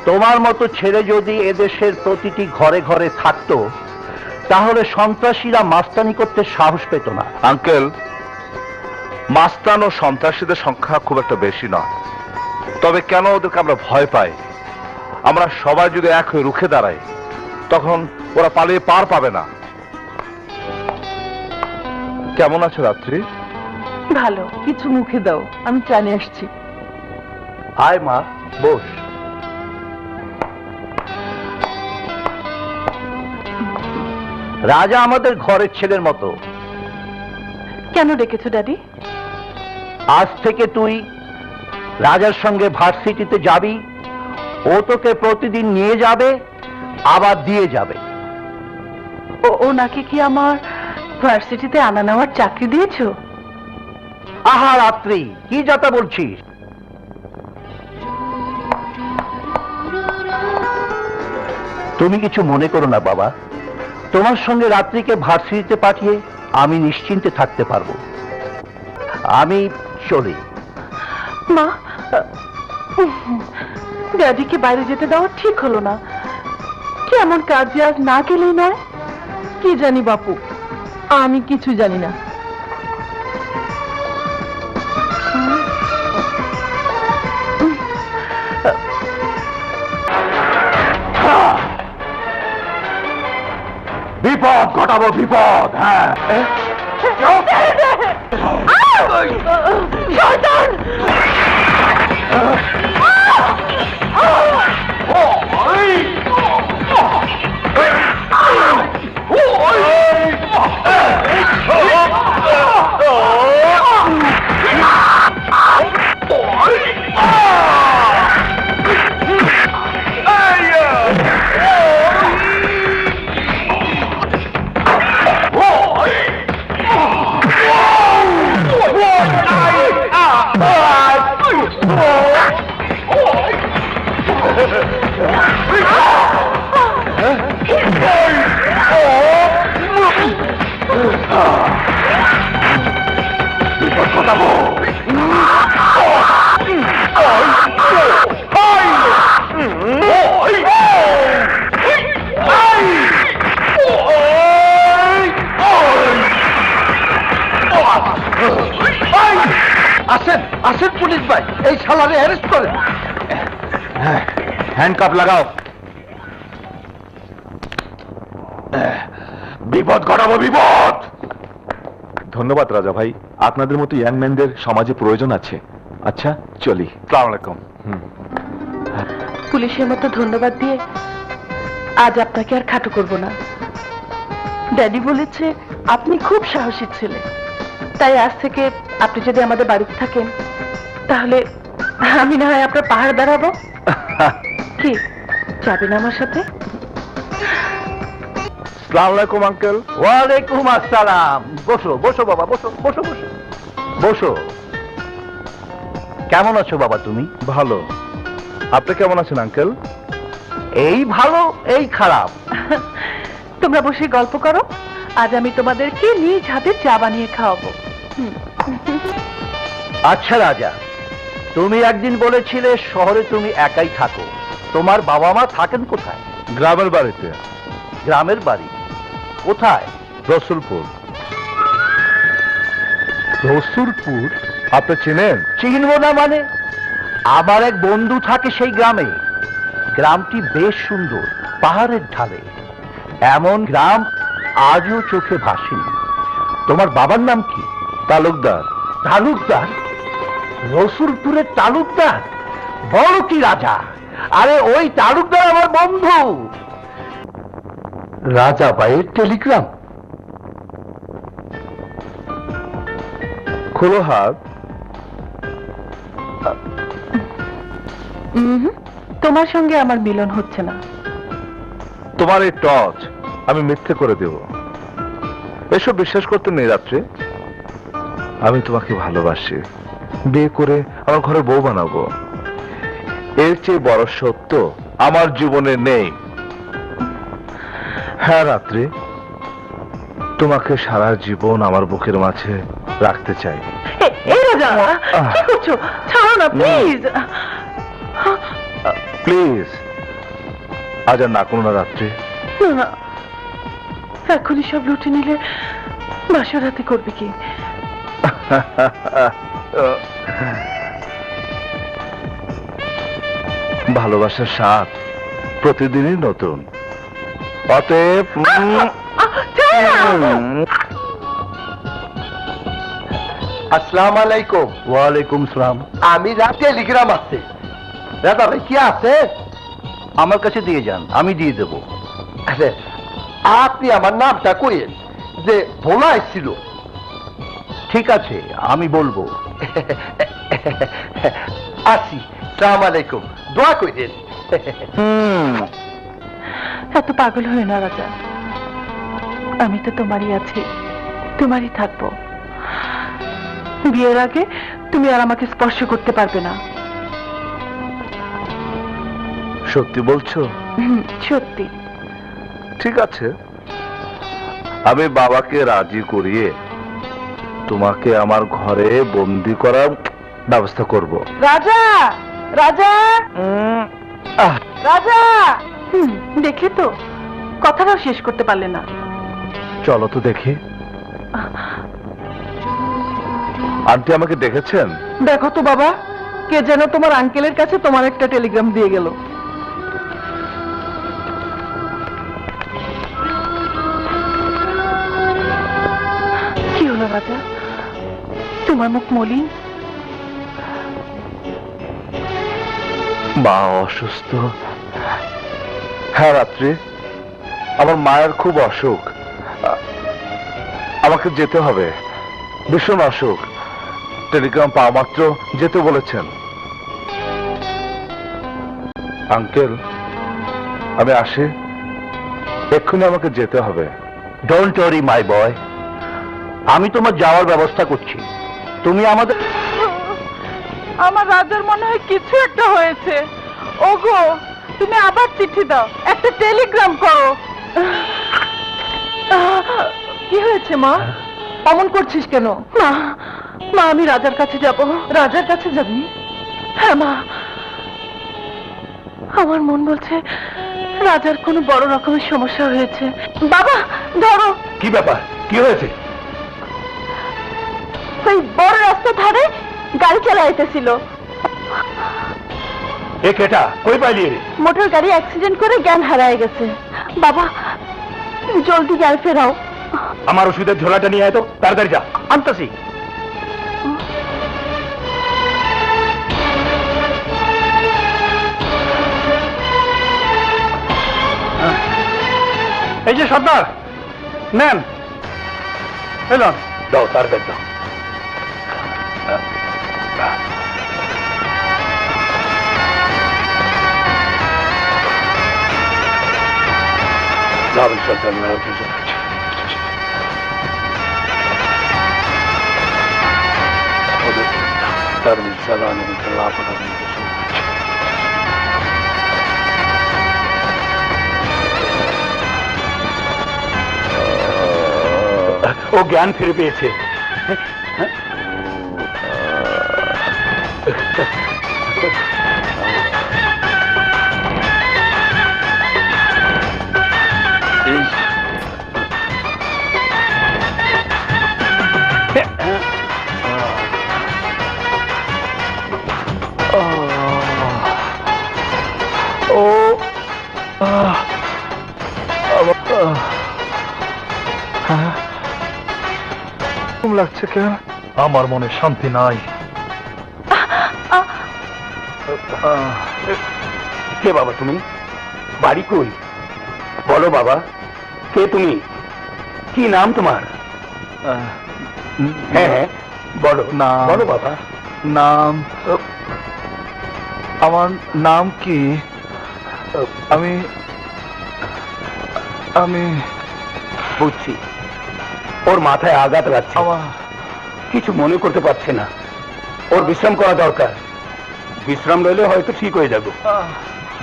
তোমার মতো ছেলে যদি এদেশের প্রতিটি ঘরে ঘরে থাকতো তাহলে সন্ত্রাসীরা মাস্তানি করতে সাহস পেত না। আঙ্কেল, মাস্তান ও সন্ত্রাসীদের সংখ্যা খুব একটা বেশি নয়, তবে কেন ওদেরকে আমরা ভয় পাই? আমরা সবাই যদি এক হয়ে রুখে দাঁড়াই তখন ওরা পালিয়ে পার পাবে না। কেমন আছে রাত্রি? ভালো, কিছু মুখে দাও, আমি চা নিয়ে আসছি। আয় মা, বস। রাজা আমাদের ঘরের ছেলের মতো। কেন ডেকেছো ড্যাডি? আজ থেকে তুই রাজার সঙ্গে ভার্সিটিতে যাবি, ও তোকে প্রতিদিন নিয়ে যাবে আবার দিয়ে যাবে। ও নাকি কি আমার ভার্সিটিতে আনা নেওয়ার চাকরি দিয়েছো? আহা রাত্রি, কি যাতা বলছিস? তুমি কিছু মনে করো না বাবা, তোমার সঙ্গে রাত্রিকে ভার্সিটিতে পাঠিয়ে আমি নিশ্চিন্তে থাকতে পারবো। আমি চলি। মা, ড্যাডিকে বাইরে যেতে দেওয়া ঠিক হলো না। কি এমন কাজে আজ না গেলেই নয়? কি জানি বাপু, আমি কিছু জানি না। বিপদ ঘটাবো, বিপদ। হ্যাঁ, আসেন আসেন পুলিশ ভাই, এই শালারে অ্যারেস্ট করেন। হ্যান্ডকাপ লাগাও। বিপদ ঘটাবো, বিপদ। ধন্যবাদ রাজা ভাই, আপনাদের মতো ইয়াং ম্যানদের সমাজে প্রয়োজন আছে। আচ্ছা চলি। আসসালামু আলাইকুম। পুলিশের মতো ধন্যবাদ দিয়ে আজ আপনাকে আর খাটো করব না। ড্যাডি বলেছে আপনি খুব সাহসী ছেলে, তাই আজ থেকে আপনি যদি আমাদের বাড়িতে থাকেন তাহলে আমি না হয় আপনার পাহাড় দাঁড়াবো। কি যাবেন আমার সাথে? আসসালামু আলাইকুম আঙ্কেল। ওয়ালাইকুম আসসালাম। বসো বসো বাবা, বসো বসো বসো বসো। কেমন আছো বাবা তুমি? ভালো। আপনি কেমন আছেন আঙ্কেল? এই ভালো এই খারাপ। তোমরা বসে গল্প করো, আজ আমি তোমাদেরকে নিজ হাতে চা বানিয়ে খাওয়াবো। আচ্ছা রাজা, তুমি একদিন বলেছিলে শহরে তুমি একাই থাকো, তোমার বাবা মা থাকেন কোথায়? গ্রামের বাড়িতে। গ্রামের বাড়ি কোথায়? রসুলপুর। রসুলপুর? আপনি চিনেন? চিনব না মানে? আমার এক বন্ধু থাকে সেই গ্রামে। গ্রামটি বেশ সুন্দর, পাহাড়ের ঢালে। এমন গ্রাম আজও চোখে ভাসেনি। তোমার বাবার নাম কি? তালুকদার। তালুকদার? রসুলপুরের তালুকদার? বড় কি রাজা? আরে ওই তালুকদার আমার বন্ধু। রাজা ভাইয়ের টেলিগ্রাম। খোলো হাত। তোমার সঙ্গে আমার মিলন হচ্ছে না। তোমার এই টর্চ আমি মিথ্যে করে দেব, এসব বিশ্বাস করতে নেই রাত্রে। আমি তোমাকে ভালোবাসি, বিয়ে করে আমার ঘরে বউ বানাবো। এর চেয়ে বড় সত্য আমার জীবনে নেই। হ্যাঁ রাত্রি, তোমাকে সারা জীবন আমার বুকের মাঝে রাখতে চাই। এই রাজা, কি করছো? ছাড়ো না প্লিজ। প্লিজ আজ আর না কোনো না রাত্রি? না না, এখনই সব লুটে নিলে বাসর রাতে করবে কি? ভালোবাসার স্বাদ প্রতিদিনই নতুন, অতএব আসসালাম আলাইকুম। ওয়ালাইকুম সালাম। আমি রাতে টেলিগ্রাম আছে। দাদা ভাই কি আছে? আমার কাছে দিয়ে যান, আমি দিয়ে দেব। আপনি আমার নামটা কইেন, যে ভোলা এসেছিল। ঠিক আছে, আমি বলবো। আসি, সালাম আলাইকুম, দোয়া কইরেন। এত পাগল হয়ে না রাজা, আমি তো তোমারই আছি, তোমারই থাকবো। বিয়ের আগে তুমি আর আমাকে স্পর্শ করতে পারবে না। সত্যি বলছো? সত্যি। ঠিক আছে, আমি বাবাকে রাজি করিয়ে তোমাকে আমার ঘরে বন্দি করার ব্যবস্থা করব। রাজা, রাজা, রাজা! দেখলে তো, কথাটাও শেষ করতে পারলে না। চলো তো দেখি। আন্টি আমাকে দেখেছেন? দেখো তো বাবা, কে যেন তোমার আঙ্কেলের কাছে তোমার একটা টেলিগ্রাম দিয়ে গেল। কি হলো রাজা, তোমার মুখ মলিন? মা অসুস্থ। হ্যাঁ রাত্রি, আমার মায়ের খুব অসুখ, আমাকে যেতে হবে। ভীষণ অসুখ, টেলিগ্রাম পাওয়া মাত্র যেতে বলেছেন। আঙ্কেল, আমি আসি, এক্ষুনি আমাকে যেতে হবে। ডোন্ট ওয়ারি মাই বয়, আমি তোমার যাওয়ার ব্যবস্থা করছি। তুমি আমাদের আমার রাজার মনে হয় কিছু একটা হয়েছে। ওগো, তুমি আবার চিঠি দাও, একটা টেলিগ্রাম করো। কি হয়েছে মা? অমন করছিস কেন? মা, মা আমি রাজার কাছে যাব। রাজার কাছে যাবি? হ্যাঁ মা, আমার মন বলছে রাজার কোনো বড় রকমের সমস্যা হয়েছে। বাবা ধরো। কি ব্যাপার, কি হয়েছে? ওই বড় রাস্তা ধারে গাড়ি চালাইতেছিল, এ কেটা কই পালিয়ে? মোটর গাড়ি অ্যাক্সিডেন্ট করে জ্ঞান হারায় গেছে। বাবা জলদি জ্ঞান ফেরাও। আমার ওষুধের ঝোলাটা নিয়ে আয় তো, তাড়াতাড়ি যা। আনতাছি। এই যে সর্দার, নেন। এলাম, দাও তার ব্যাগ দাও। ও জ্ঞান ফিরে পেয়েছে। লাগছে কেন? আমার মনে শান্তি নাই। কে বাবা তুমি? বাড়ি কই? বলো বাবা, কে তুমি? কি নাম তোমার? হ্যাঁ হ্যাঁ বলো, নাম? বলো বাবা। নাম? আমার নাম কি? আমি আমি বুঝছি, ওর মাথায় আঘাত লাগছে, আমার কিছু মনে করতে পারছে না। ওর বিশ্রাম করা দরকার। বিশ্রাম রইলে হয়তো ঠিক হয়ে যাবে।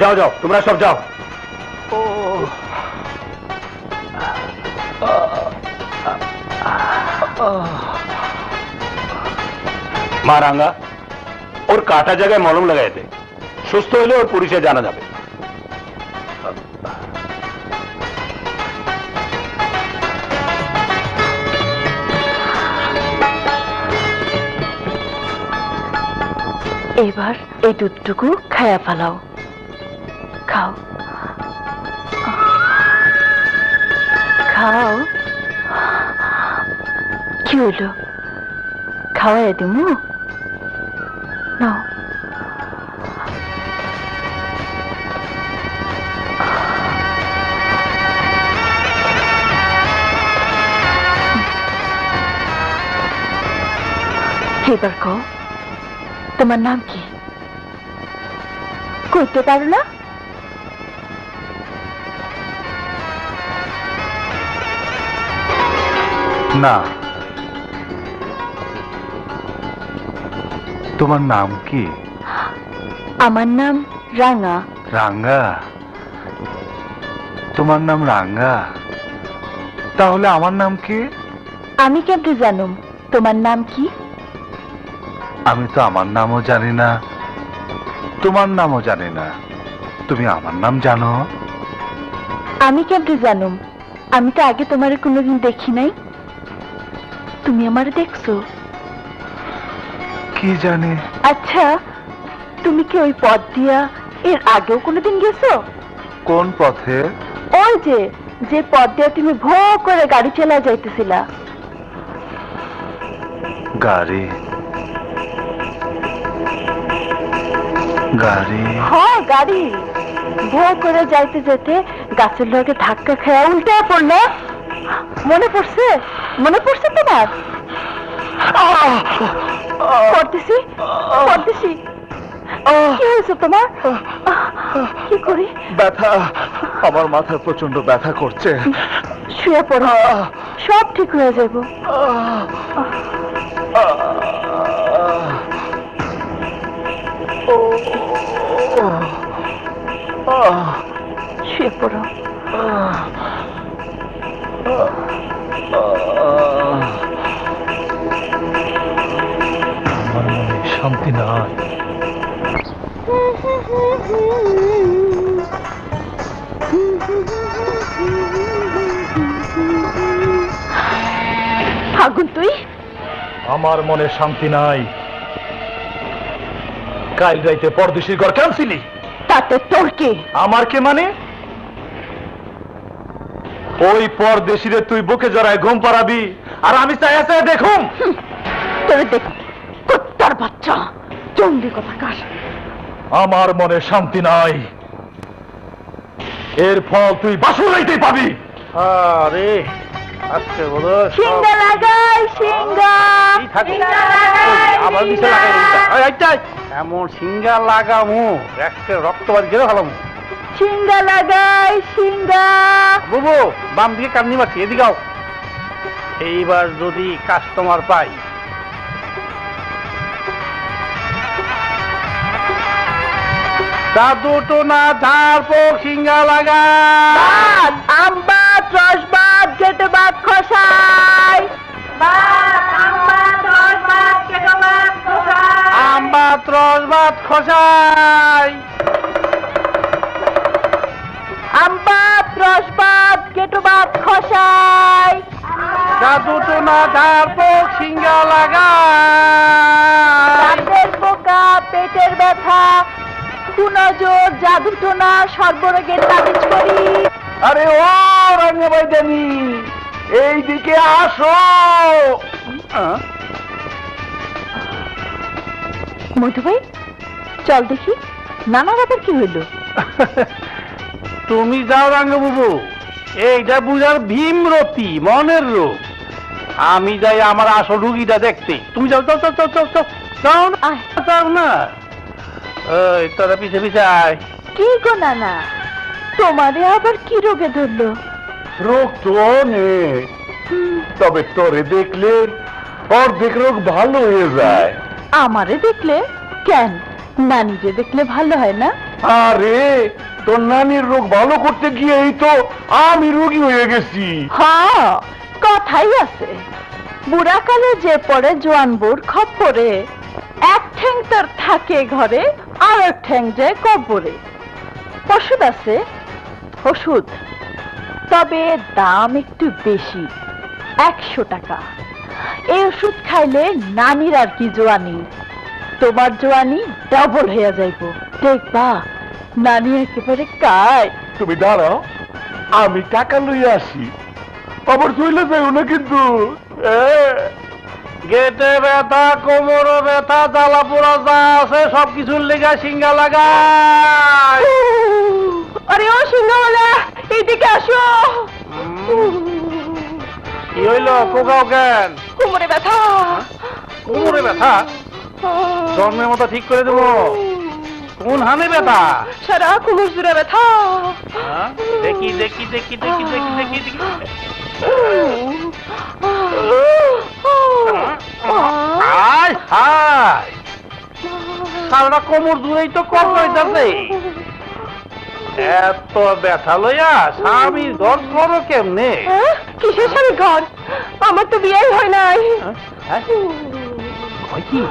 যাও যাও, তোমরা সব যাও। ও মা রাঙ্গা, ওর কাটা জায়গায় মলম লাগাই দে। সুস্থ হলে ওর পরিচয় জানা যাবে। এবার এই দুধটুকু খায়া ফেলাও। খাও খাও। কি হলো? খাওয়াই দিমু? নাও। এবার কও, তোমার নাম কি? করতে পারো না? না। তোমার নাম কি? আমার নাম রাঙা। রাঙ্গা? তোমার নাম রাঙ্গা? তাহলে আমার নাম কি? আমি কেমনে জানুম তোমার নাম কি? আমি তো আমার নামও জানি না, তোমার নামও জানি না। তুমি আমার নাম জানো? আমি কেমনে জানুম? আমি তো আগে তোমারে কোনোদিন দেখি নাই। তুমি আমারে দেখছো? কি জানি। আচ্ছা, তুমি কি ওই পথ দিয়া এর আগেও কোনোদিন গেছো? কোন পথে? ওই যে যে পথ দিয়া তুমি ভো করে গাড়ি চালা যাইতেছিলা। গাড়ি? গাড়ি? হ্যাঁ, গাড়ি। ভো করে যাইতে যেতে গাছের লগে ধাক্কা খেয়ে উল্টে পড়লো। মনে পড়ছে? মনে পড়ছে তোমার? পড়তেছি পড়তেছি। কি হয়েছে তোমার? কি করি? ব্যথা, আমার মাথায় প্রচন্ড ব্যথা করছে। শুয়ে পড়ো, সব ঠিক হয়ে যাব। শুয়ে পড়ো। আমার মনে শান্তি নাই। ফাগুন, তুই? আমার মনে শান্তি নাই। কাল রাইতে পরদেশির ঘর কেনছিলি? তাতে তোর কি? আমার কে মানে? ওই পরদেশিরে তুই বুকে জড়ায় ঘুম পাড়াবি আর আমি চাই আছে দেখুম। তোরে দেখ, কুত্তার বাচ্চা, জঙ্গলি কথাকার। আমার মনে শান্তি নাই। এর ফল তুই বাসুর রাইতেই পাবি। আরে আজকে বলো সিঙ্গা লাগাই, সিঙ্গা। আবার নিচে লাগাই এমন সিঙ্গা লাগামু একটা রক্তবাদ গেলে ভালো। সিঙ্গা লাগাই, সিঙ্গা। বুবু বাম দিকে কান্নি মারছি, এদিকে আও। এইবার যদি কাস্টমার পাই, দুটো না ঝাড়পোক সিঙ্গা লাগা। আমবাদ, রসবাদ, গেটে বাদ খসাই। আমবাত রসবাত খসাই। আমবাদ, রসবাদ, গেটে বাদ খসাই। দুটো না ঝাড়পোক সিঙ্গা লাগা। রাতের পোকা, পেটের ব্যথা, কুনজর, জাদু টোনা, সর্বরোগের তাবিজ করি। আরে ও রাঙ্গা ভাই জানি, এইদিকে আসো। মধু ভাই, চল দেখি নানার আবার কি হইল। তুমি যাও রাঙ্গবাবু, এইটা বুঝার ভীমরতি, মনের রোগ। আমি যাই আমার আসল রুগীটা দেখতে। তুমি যাও যাও যাও যাও যাও যাও যাও না, আয়। যাও না। ওই তোরা পিছে পিছে আয়। কি গো নানা, তোমারে আবার কি রোগে ধরলো? রোগ তো অনেক, তবে তোরে দেখলে অর্ধেক রোগ ভালো হয়ে যায়। আমারে দেখলে কেন? নানিরে দেখলে ভালো হয় না? আরে তোর নানির রোগ ভালো করতে গিয়েই তো আমি রোগী হয়ে গেছি। হ্যাঁ, কথাই আছে, বুড়াকালে যে পড়ে জোয়ান বুড় খপ্পরে, এক ঠ্যাং তার থাকে ঘরে আর এক ঠ্যাং যায় কব্বরে। ওষুধ আছে, ওষুধ, তবে দাম একটু বেশি, 100 টাকা। এই ওষুধ খাইলে নানির আর কি জোয়ানি, তোমার জোয়ানি ডাবল হইয়া যাইব। দেখবা নানি একেবারে কায়। তুমি দাঁড়াও, আমি টাকা লইয়া আসি, আবার চলে যাইও না কিন্তু। গেটে ব্যথা, কোমরে ব্যথা, জ্বালা পোড়া যা আছে সবকিছুর লেগা সিঙ্গা লাগাই। আরে ও সিংহওয়ালা, এইদিকে আসো। কি হইল, কোকাও কেন? কোমরে ব্যথা। কোমরে ব্যথা? জন্মের মতো ঠিক করে দেবো। কোন হানে ব্যথা? সারা কোমর জুড়ে ব্যথা। হ্যাঁ? দেখি দেখি দেখি দেখি দেখি দেখি দেখি। হায় হায়, সারাটা কোমর দূরেই তো কম হইতাছে। এত ব্যথা লইয়া স্বামীর ঘর করো কেমনে? কিসের স্বামী ঘর? আমার তো বিয়েই হয় নাই। হ্যাঁ? হয় কি?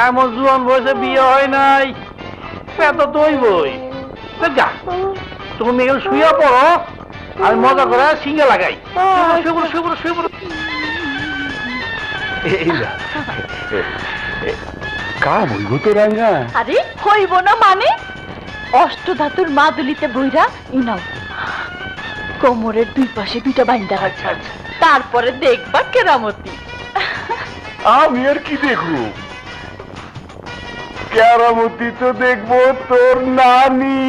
এমন জুয়ান বয়সে বিয়ে হয় নাই, এত তুই বই। যা, তুমি এখানে শুয়ে পড়ো, আর মজা করে সিঙ্গা লাগাই। শুয়ে পড়ো, শুয়ে পড়ো, শুয়ে পড়ো। কাম হইব তো রাঙ্গা। আরে হইব না মানে? অষ্টধাতুর মাদুলিতে বইরা ইনাও, কোমরের দুই পাশে দুইটা বাইন্দা রাখছে, তারপরে দেখবা কেরামতি। আমি আর কি দেখবো? কেরামতি তো দেখবো তোর নানি।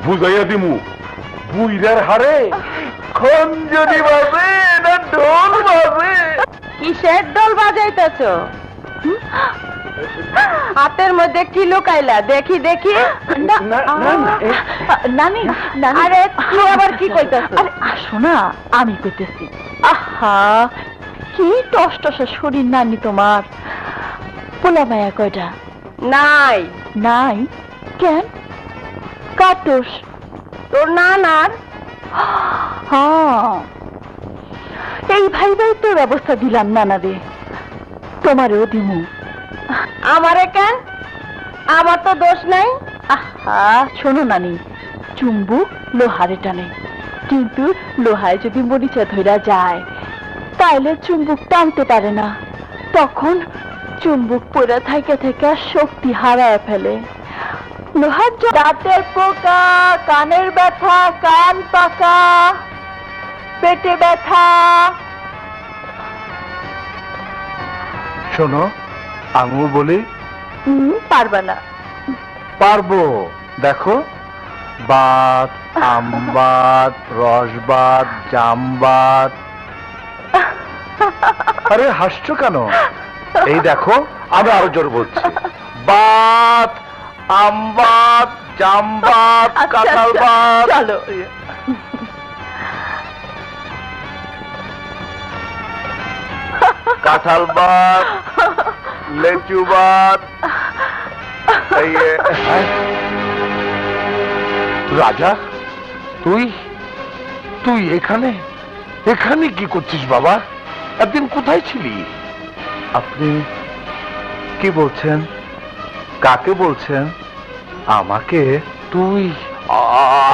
বুঝাইয়া দিমু, বুইরার হারে খঞ্জনি বাজে না ঢোল বাজে। কিসের দল বাজাইতেছ? হাতের মধ্যে কি লুকাইলা? দেখি দেখি। নানি, আরে তুই আবার কি কইতাছ? আরে আসো না, আমি কইতেছি। আহা, কি টসটসা শরীর নানি তোমার। পোলা মায়া কয়টা? নাই। নাই কেন? কাটুস তোর নানার। হ্যাঁ, এই ভাই ভাই তো ব্যবস্থা দিলাম নানা রে, তোমারও দিমু। আমারে কেন? আমার তো দোষ নাই। আহা শোনো নানি, চুম্বুক লোহারে টানে, কিন্তু লোহায় যদি মরিচা ধইরা যায় তাইলে চুম্বুক টানতে পারে না, তখন চুম্বুক পড়া থাইকা থাইকা শক্তি হারায় ফেলে। লোহার দাঁতের পোকা, কানের ব্যথা, কান পাকা, পেটে ব্যথা। শোনো, আমিও বলি। পারবা না। পারবো, দেখো, বাত, আমবাত, রসবাত, জামবাত। আরে হাসছো কেন? এই দেখো, আমি আরো জোর বলছি। বাত, আমবাত, জামবাত, কাঁঠালবাত। চলো। কাঁঠালবাত, লেচুবাত। রাজা, তুই তুই এখানে এখানে কি করছিস বাবা? একদিন কোথায় ছিলি? আপনি কি বলছেন? কাকে বলছেন? আমাকে? তুই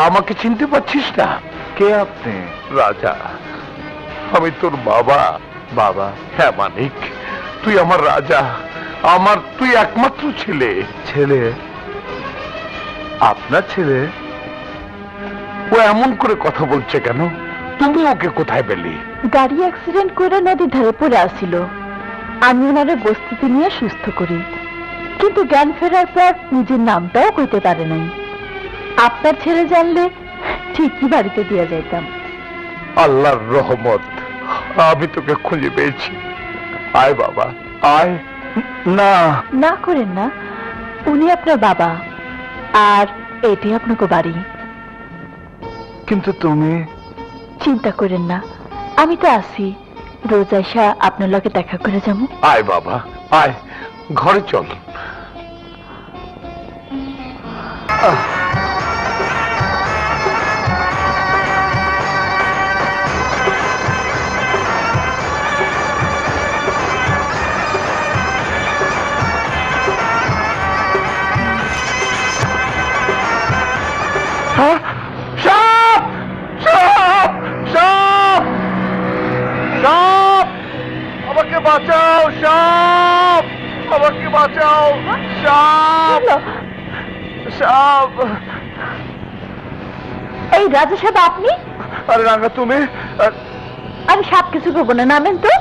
আমাকে চিনতে পারছিস না? কে আপনি? রাজা, আমি তোর বাবা। বাবা? হ্যাঁ মানিক, তুই আমার রাজা, আমার তুই একমাত্র ছেলে। ছেলে? আপনার ছেলে? ও এমন করে কথা বলছে কেন? তুমি ওকে কোথায় পেলে? গাড়ি অ্যাক্সিডেন্ট করে নদীর ধারে পড়ে আসছিল, আমি ওনারে বস্তিতে নিয়ে সুস্থ করি, কিন্তু জ্ঞান ফেরার পর নিজের নামটাও কইতে পারে নাই। আপনার ছেলে জানলে ঠিকই বাড়িতে দিয়ে যাইতাম। আল্লাহর রহমত, আমি তোকে খুঁজে পেয়েছি। আয় বাবা, আয়। না না করেন না, উনি আপনার বাবা, আর এটি আপনাকে বাড়ি। কিন্তু তুমি? চিন্তা করেন না, আমি তো আছি, রোজ আইসা আপনার লগে দেখা করে যাবো। আয় বাবা, আয়, ঘরে চল। আমাকে বাঁচাও, সাপ সাপ। এই রাজা সাহেব আপনি? আরে রাঙ্গা তুমি? আমি সাপ কিছু করবো না, নামেন তো।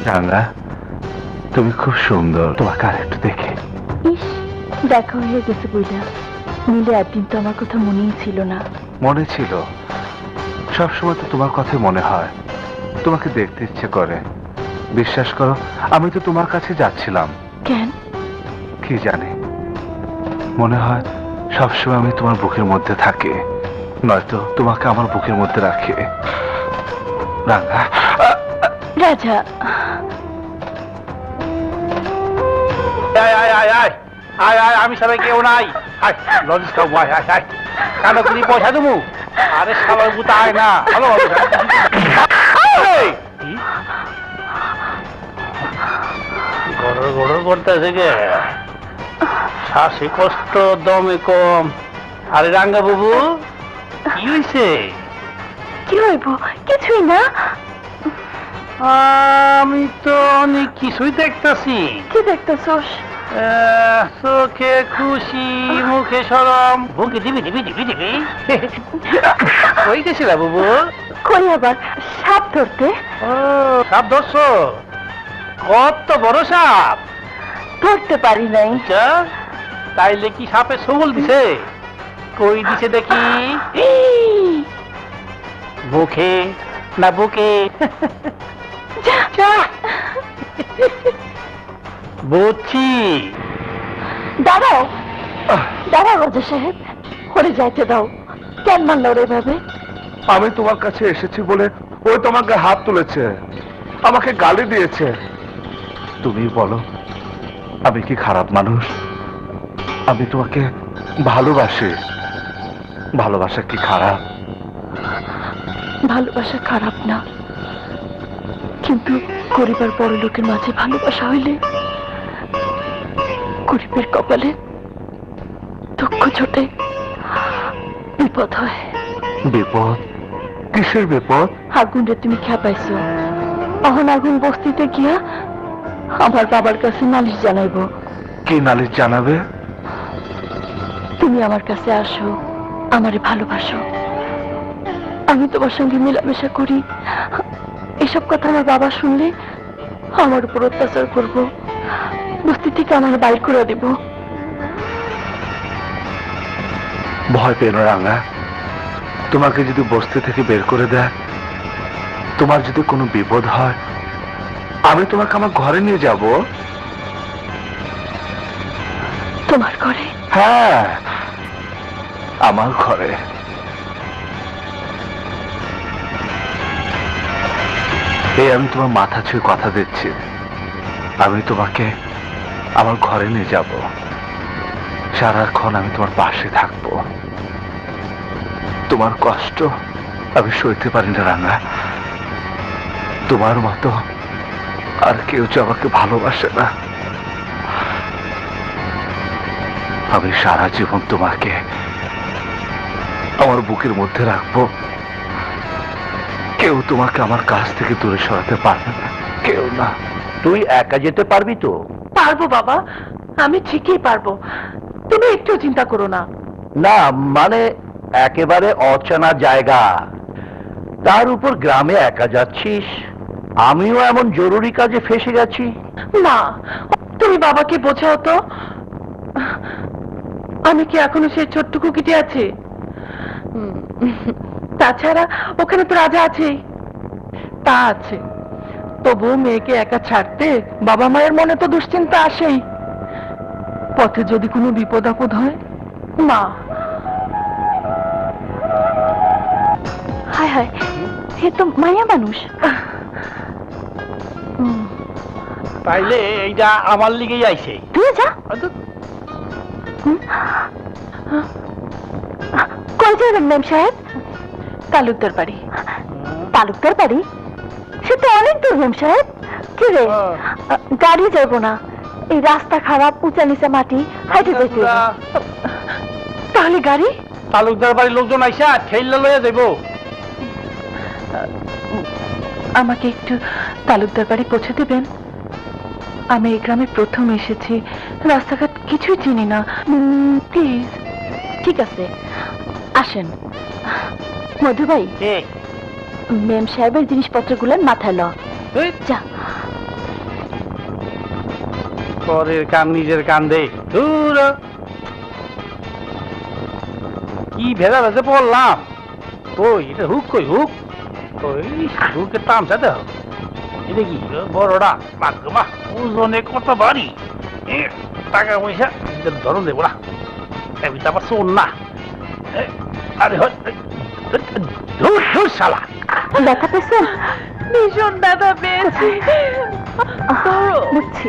রাঙ্গা তুমি খুব সুন্দর, তোমাকে আর একটু দেখে। ইস, দেখা হয়ে গেছে বইটা। মিলে একদিন তো আমার কথা মনেই ছিল না। মনে ছিল, সবসময় তো তোমার কথাই মনে হয়, তোমাকে দেখতে ইচ্ছে করে। বিশ্বাস করো, আমি তো তোমার কাছে যাচ্ছিলাম। কেন? কি জানি, মনে হয় সবসময় আমি তোমার বুকের মধ্যে থাকি, নয়তো তোমাকে আমার বুকের মধ্যে রাখি। রাঙ্গা রাজা, আয় আয় আয় আয় আয় আয়, আমি সারা কেউ নাই। আয় লজিস খাবো, আয় আয় আয়, কানো করি পয়সা দেবো। আরে সবার বুতা আয় না, ভালো ভালো। গড়র গড়র করতেছে গে, শ্বাসে কষ্ট, দমে কম। আরে রাঙ্গা বাবু, কি হয়েছে? কি হইব? কিছুই না। আমি তো অনেক কিছুই দেখতেছি। কি দেখতেছোস? চোখে খুশি, মুখে সরম, বুকে দিবি দিবি দিবি দিবি। কই গেছিলা বাবু? কই আবার সাপ ধরতে। ও, সাপ ধরছো? কত বড় সাপ? ধরতে পারি নাই। আচ্ছা, তাইলে কি সাপে সবল দিছে? কই দিছে দেখি? মুখে না বুকে? বুঝছি। দাঁড়াও দাঁড়াও রাজা সাহেব, করে যাইতে দাও। কেন মানলো রে ভাবে? আমি তোমার কাছে এসেছি বলে ও তোমাকে হাত তুলেছে, আমাকে গালি দিয়েছে। তুমি বলো, আমি কি খারাপ মানুষ? আমি তোমাকে ভালোবাসি, ভালোবাসা কি খারাপ? ভালোবাসা খারাপ না, কিন্তু গরিবের বড় লোকের মাঝে ভালোবাসা হইলে গরিবের কপালে দুঃখ ছোটে, বিপদ হয়। বিপদ? কিসের বিপদ? আগুনরে তুমি খেপাইছো, তখন আগুন বস্তিতে গিয়া আমার বাবার কাছে নালিশ জানাইবো। কি নালিশ জানাবে? তুমি আমার কাছে আসো, আমারে ভালোবাসো, আমি তোমার সঙ্গে মেলামেশা করি। এসব কথা আমার বাবা শুনলে আমার উপর অত্যাচার করবো, বস্তি থেকে আমার বাইর করে দেব। ভয় পেও না রাঙ্গা, তোমাকে যদি বস্তি থেকে বের করে দেয়, তোমার যদি কোনো বিপদ হয়, আমি তোমাকে আমার ঘরে নিয়ে যাব। তোমার ঘরে? হ্যাঁ, আমার ঘরে। এই আমি তোমার মাথা ছুঁয়ে কথা দিচ্ছি, আমি তোমাকে আমার ঘরে নিয়ে যাব, সারাক্ষণ আমি তোমার পাশে থাকবো। তোমার কষ্ট আমি সইতে পারি না রাঙা, তোমার মতো আর কেউ যে আমাকে ভালোবাসে না। আমি সারা জীবন তোমাকে আমার বুকের মধ্যে রাখবো, কেউ তোমাকে আমার কাছ থেকে দূরে সরাতে পারবে না, কেউ না। তুই একা যেতে পারবি তো? পারবো বাবা, আমি ঠিকই পারবো, তুমি একটু চিন্তা করো না। না মানে একেবারে অচেনা জায়গা, তার উপর গ্রামে একা যাচ্ছিস। আমিও এমন জরুরি কাজে ফেসে গেছি। না, তুমি বাবাকে বোঝাও তো। আমি কি এখনো সেই ছোট্ট কুকিটি আছে? তাছাড়া ওখানে তো রাজা আছে। তা আছে, তবু মেয়েকে একা ছাড়তে বাবা মায়ের মনে তো দুশ্চিন্তা আসেই। পথে যদি কোনো বিপদ আপদ হয়, মা। হায় হায়, সে তো মায়া মানুষ। তাইলে এইটা আমার লিগেই আইছে। তুই যা। কই যাবেন ম্যাম সাহেব? তালুকদার বাড়ি। তালুকদার বাড়ি? সে তো অনেক দূর ম্যাম সাহেব। কি রে, গাড়ি যাবো না, এই রাস্তা খারাপ, উঁচা নিচা মাটি, হাইটে যাইতে হবে। তাহলে গাড়ি? তালুকদার বাড়ির লোকজন আইসা ঠেইলা লইয়া যাইব। আমাকে একটু তালুকদার বাড়ি পৌঁছে দেবেন? আমি এই গ্রামে প্রথম এসেছি, রাস্তাঘাট কিছুই চিনি না, প্লিজ। ঠিক আছে, আসেন। মধু ভাই, মেম সাহেবের জিনিসপত্রগুলো মাথায় ল। যা। পরের কাম নিজের কান্দে। দূর কি ভেজা ভেজে পড়লাম। ওই এটা হুক, কই হুক? ওই হুকের তামসা দেখ। এটা কি বড়টা মা ওজনে কত বাড়ি। টাকা পয়সা ধরন দেবো না, এমনিতে আবার শোন না। আরে ধুর ধুর শালা। ব্যথা পেয়েছেন? ভীষণ ব্যথা পেয়েছি। বুঝছি।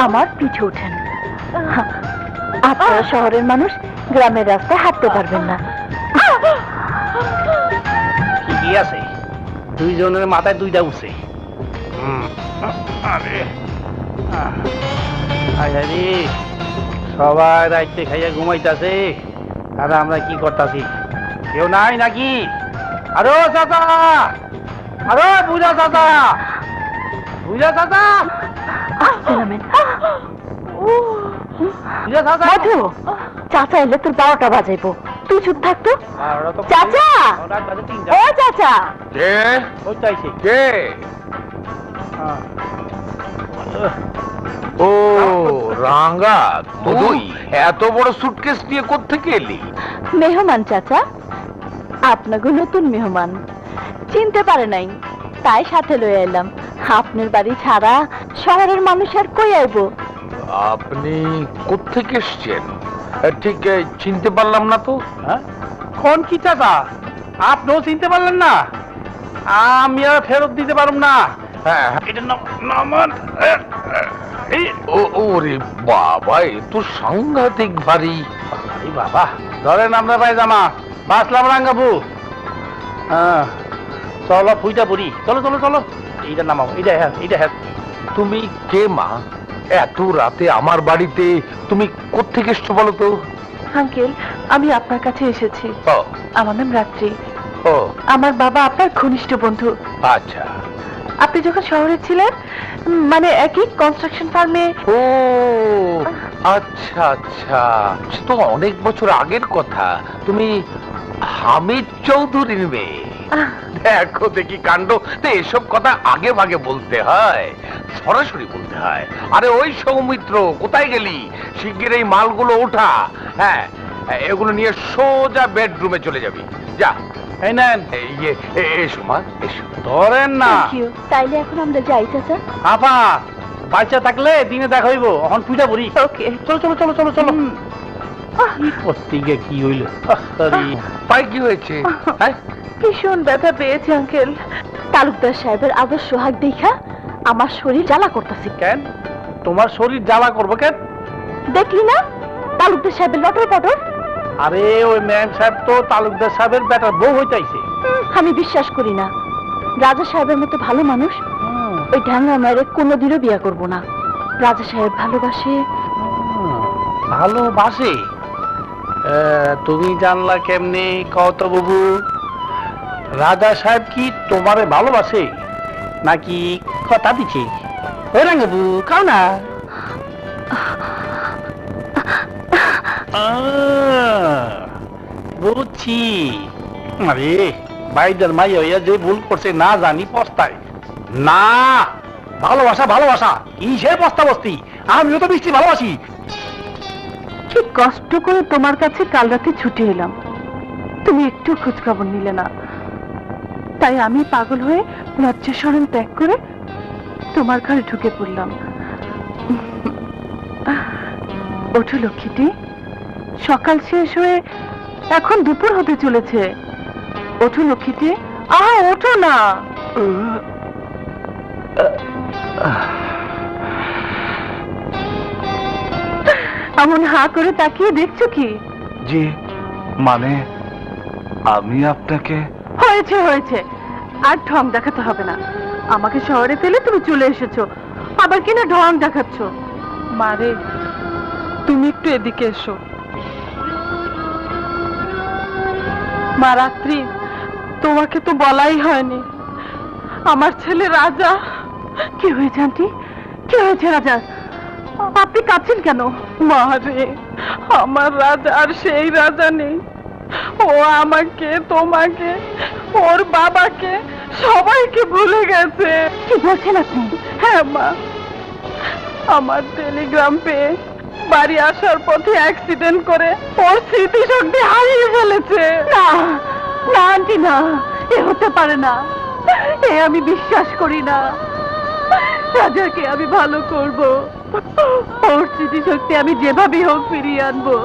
আমার পিঠে ওঠেন। আপনারা শহরের মানুষ, গ্রামের রাস্তায় হাঁটতে পারবেন না। ঠিকই আছে, দুইজনের মাথায় দুইটা উঠছে। আরে আরে সবাই রাইতে খাইয়া ঘুমাইতেছে, আর আমরা কি করতেছি? কেউ নাই নাকি? আরো চাচা, আরো বুঝা চাচা, বুঝা চাচা, বুঝা চাচা। মধু, চাচা এলে তোর 12টা বাজাইবো, তুই চুপ থাকতো। চাচা, ও চাচা। কে? চাইছে কে? ও রাঙ্গা, তুই এত বড় সুটকেস নিয়ে কোত্থেকে এলি? মেহমান চাচা, আপনাকে নতুন মেহমান, চিনতে পারে নাই, তাই সাথে লয়ে এলাম। আপনার বাড়ি ছাড়া শহরের মানুষ আর কই আইব? আপনি কোত্থেকে এসছেন ঠিক চিনতে পারলাম না তো। কোন কি চাচা, আপনিও চিনতে পারলেন না? আমি আর ফেরত দিতে পারব না। হ্যাঁ, এটা নামান। ওরে বাবা, এ তো সাংঘাতিক ভারী। এই বাবা, ধরেন আমরা পায়জামা বাসলাম রাঙ্গাবু। হ্যাঁ চলো ফুইটা পড়ি, চলো চলো চলো। এইটা নামাবো, এইটা হ্যাঁ, এইটা হ্যাঁ। তুমি কে মা? এত রাতে আমার বাড়িতে তুমি কোত্থেকে এসছো বলো তো? আঙ্কেল, আমি আপনার কাছে এসেছি। ও, আমার নাম রাত্রি। ও আমার বাবা আপনার ঘনিষ্ঠ বন্ধু। আচ্ছা। আপনি যখন শহরে ছিলেন, মানে একই কনস্ট্রাকশন ফার্মে। ও আচ্ছা আচ্ছা, সে তো অনেক বছর আগের কথা। তুমি হামিদ চৌধুরীর মেয়ে। দেখো দেখি কাণ্ড। তো এসব কথা আগে ভাগে বলতে হয়, সরাসরি বলতে হয়। আরে ওই সৌমিত্র, কোথায় গেলি? শিগগির এই মালগুলো ওঠা। হ্যাঁ, এগুলো নিয়ে সোজা বেডরুমে চলে যাবি। যা। এই নেন। এসো মা, এসো। ধরেন না তাইলে এখন আমরা যাই চাচা। আপা, বাচ্চা থাকলে দিনে দেখা হইব। এখন পূজা করি। ওকে, চলো চলো চলো চলো চলো। কি করতে গিয়ে কি হইল? পায়ে কি হয়েছে? হ্যাঁ, ভীষণ ব্যথা পেয়েছে আঙ্কেল। তালুকদার সাহেবের আদর্শ হাত দেখা আমার শরীর জ্বালা করতেছে। কেন তোমার শরীর জ্বালা করবো কেন? দেখলি না তালুকদার সাহেবের লটর পটর? আরে ওই ম্যাম সাহেব তো তালুকদার সাহেবের বেটার বউ হইতাইছে। আমি বিশ্বাস করি না। রাজা সাহেবের মতো ভালো মানুষ ওই ঢাঙ্গা মায়ের কোনোদিনও বিয়া করব না। রাজা সাহেব ভালোবাসে। ভালোবাসে? তুমি জানলা কেমনে কত বাবু? রাজা সাহেব কি তোমারে ভালোবাসে নাকি কথা দিচ্ছে? ওই রাঙ্গাবু কাও না। বুঝছি। আরে বাইদার মাই হইয়া যে ভুল করছে না জানি পস্তায় না। ভালোবাসা ভালোবাসা কিসের বস্তা বস্তি? আমিও তো বৃষ্টি ভালোবাসি। ঠিক কষ্ট করে তোমার কাছে কাল রাতে ছুটি এলাম, তুমি একটু খোঁজ খবর নিলে না। তাই আমি পাগল হয়ে লজ্জা শরম ত্যাগ করে তোমার ঘরে ঢুকে পড়লাম। ওঠো লক্ষ্মীটি, সকাল শেষ হয়ে এখন দুপুর হতে চলেছে। ওঠো লক্ষ্মীটি, ওঠো না। এমন হা করে তাকিয়ে দেখছো কি? জি, মানে আমি আপনাকে। হয়েছে হয়েছে, আর ঢং দেখাতে হবে না। আমাকে শহরে ফেলে তুমি চলে এসেছো, আবার কিনা ঢং দেখাচ্ছ। মারে, তুমি একটু এদিকে এসো। মা, রাত্রি তোমাকে তো বলাই হয়নি, আমার ছেলে রাজা। কি হয়েছে আন্টি, কি হয়েছে রাজা? আপনি কাঁদছেন কেন? মা রে, আমার রাজা আর সেই রাজা নেই। ও আমাকে, তোমাকে, ওর বাবাকে, সবাইকে ভুলে গেছে। কি বলছেন আপনি? হ্যাঁ মা, আমার টেলিগ্রাম পেয়ে বাড়ি আসার পথে অ্যাক্সিডেন্ট করে ওর স্মৃতিশক্তি হারিয়ে ফেলেছে। না না আন্টি, না, এ হতে পারে না, এ আমি বিশ্বাস করি না। রাজাকে আমি ভালো করব, ওর স্মৃতিশক্তি আমি যেভাবে হোক ফিরিয়ে আনবো,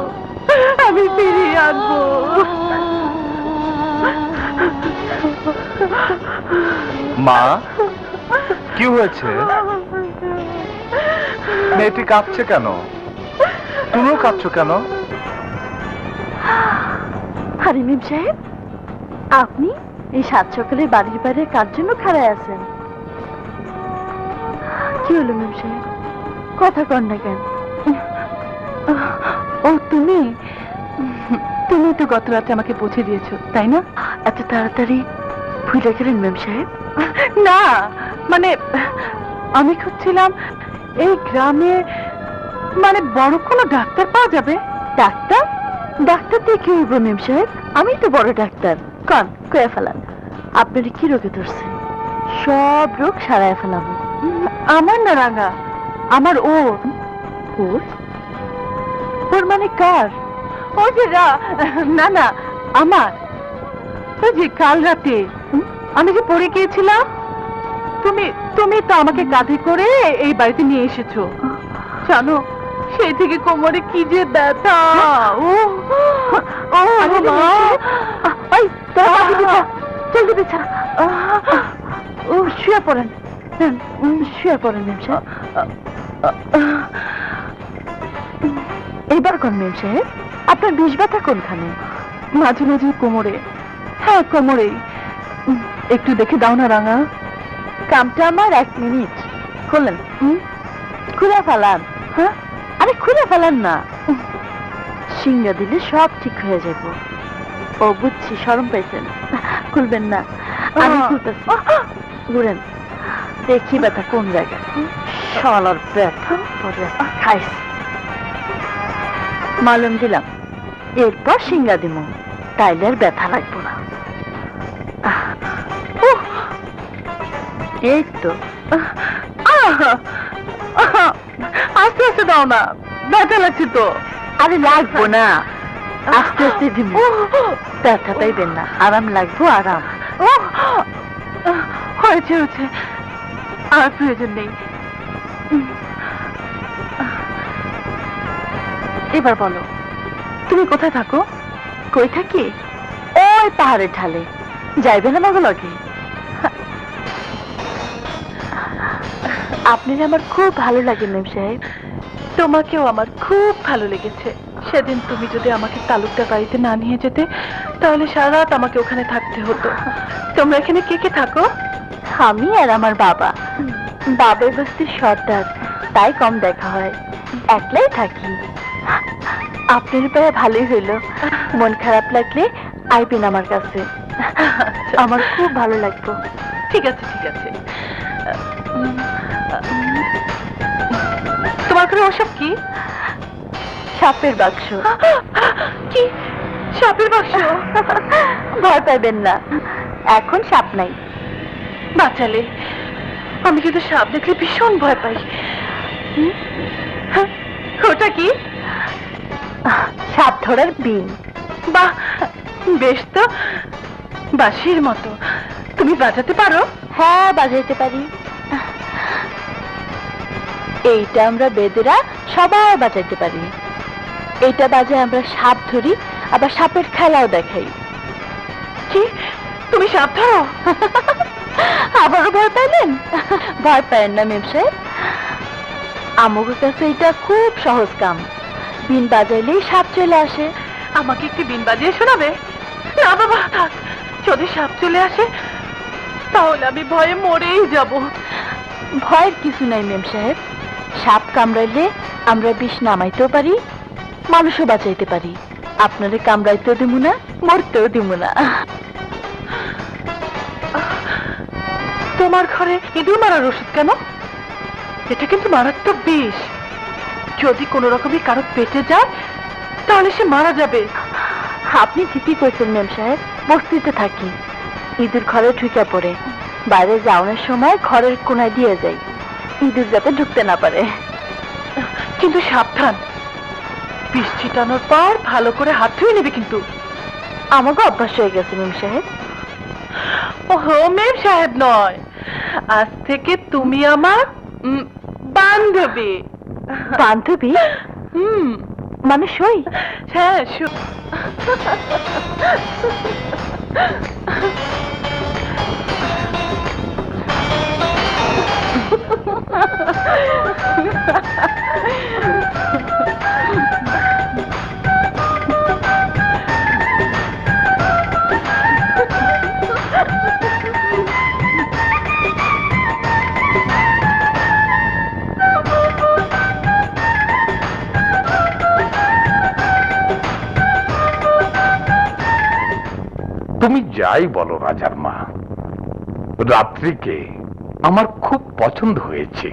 আমি ফিরিয়ে আনবো। মা, কি হয়েছে? মেয়েটি কাঁদছে কেন? তুমিও কাঁদছো কেন? হারিমিম সাহেব, আপনি এই সাত সকালে বাড়ির বাইরে কার জন্য খাড়ায় আছেন? কি হলো মিম সাহেব, কথা কর না কেন? ও তুমি, তুমি তো গত রাতে আমাকে পৌঁছে দিয়েছো, তাই না? এত তাড়াতাড়ি ভুলে গেলেন মেম সাহেব? না, মানে আমি খুঁজছিলাম এই গ্রামে মানে বড় কোনো ডাক্তার পাওয়া যাবে। ডাক্তার? ডাক্তার দিয়ে কি হইব মেম সাহেব? আমি তো বড় ডাক্তার। কন কয়ে ফেলান, আপনার কি রোগে ধরছে? সব রোগ সারায় ফেলাম। আমার না রাঙা, আমার ওর। ওর? ওর মানে কার? ও যে না না, আমার। ওই যে কাল রাতে আমি যে পড়ে গিয়েছিলাম, তুমি তো আমাকে কাঁধে করে এই বাড়িতে নিয়ে এসেছো। জানো, সেই থেকে কোমরে কি যে ব্যথা। ও ও মা, ওই জলদি বিছা, ও শুয়ে পড়েন, শুয়ে পড়েন মেম সাহেব। এইবার কোন মেম সাহেব, আপনার বিষ ব্যথা কোনখানে? মাঝে মাঝে কোমরে। হ্যাঁ কোমরেই। একটু দেখে দাও না রাঙা। কামটা আমার 1 মিনিট। খুললেন? খুলে ফেলান। হ্যাঁ, আরে খুলে ফেলান না, সিঙ্গা দিলে সব ঠিক হয়ে যাব। ও বুঝছি, শরম পাইছেন, খুলবেন না, আমি খুলতেছি। ঘুরেন, দেখি ব্যথা কোন জায়গায়। শালার ব্যথা খাইস। মালুম দিলাম, এরপর সিঙ্গা দিব, তাইলে আর ব্যথা লাগবো না। এই তো। আস্তে আস্তে দাও না, ব্যথা লাগছে তো। আরে লাগবো না, আস্তে আস্তে দিব, ব্যথা পাইবেন না, আরাম লাগবো, আরাম। হয়েছে হয়েছে, আর প্রয়োজন নেই। এবার বলো, তুমি কোথায় থাকো? কই থাকি? ওই পাহাড়ের ঢালে। যাইবেন আমাকে লগে? আপনার আমার খুব ভালো লাগে মেম সাহেব। তোমাকেও আমার খুব ভালো লেগেছে। সেদিন তুমি যদি আমাকে তালুকদার বাড়িতে না নিয়ে যেতে, তাহলে সারা রাত আমাকে ওখানে থাকতে হতো। তোমরা এখানে কে কে থাকো? আমি আর আমার বাবা। বাবার বস্তির সর্দার, তাই কম দেখা হয়, একলাই থাকি। আপনার উপায় ভালোই হইল, মন খারাপ লাগলে আইবেন আমার কাছে, আমার খুব ভালো লাগবে। ঠিক আছে ঠিক আছে। তোমার ঘরে ওসব কি? সাপের বাক্স। কি সাপের বাক্স? ভয় পাইবেন না, এখন সাপ নাই। বাঁচালে, আমি কিন্তু সাপ দেখলে ভীষণ ভয় পাই। ওটা কি? সাপ ধরার বিন। বাহ, বেশ তো, বাঁশির মতো। তুমি বাজাতে পারো? হ্যাঁ, বাজাইতে পারি। এইটা আমরা বেদেরা সবাই বাজাইতে পারি। এইটা বাজে আমরা সাপ ধরি, আবার সাপের খেলাও দেখাই। কি, তুমি সাপ ধরো? আবারও ভয় পাইলেন? ভয় পাইলেন না মেম সাহেব, আমার কাছে এটা খুব সহজ কাম। বিন বাজাইলেই সাপ চলে আসে। আমাকে একটু বিন বাজিয়ে শোনাবে? না বাবা, থাক, যদি সাপ চলে আসে তাহলে আমি ভয়ে মরেই যাব। ভয়ের কিছু নাই মেম সাহেব, সাপ কামড়াইলে আমরা বিষ নামাইতেও পারি, মানুষও বাঁচাইতে পারি। আপনারে কামড়াইতেও দিব না, মরতেও দিব না। তোমার ঘরে ইঁদুর মারার ওষুধ কেন? এটা কিন্তু মারাত্মক বিষ। যদি কোনো রকমই কারো পেটে যায় তাহলে সে মারা যাবে। আপনি ঠিকই কইছেন মেম সাহেব, বস্তিতে থাকি, ইঁদুর ঘরে ঢুকে পড়ে, বাইরে যাওয়ার সময় ঘরের কোনায় দিয়ে যাই, ইঁদুর যাতে ঢুকতে না পারে। কিন্তু সাবধান, বিষ ছিটানোর পর ভালো করে হাত ধুয়ে নেবে কিন্তু। আমাকে অভ্যাস হয়ে গেছে মেম সাহেব। ওহো, মেম সাহেব নয়, আজ থেকে তুমি আমার বান্ধবী। বান্ধবী? মানে সই? হ্যাঁ, তুমি যাই বলো রাজার মা, রাত্রিকে আমার খুব পছন্দ হয়েছে।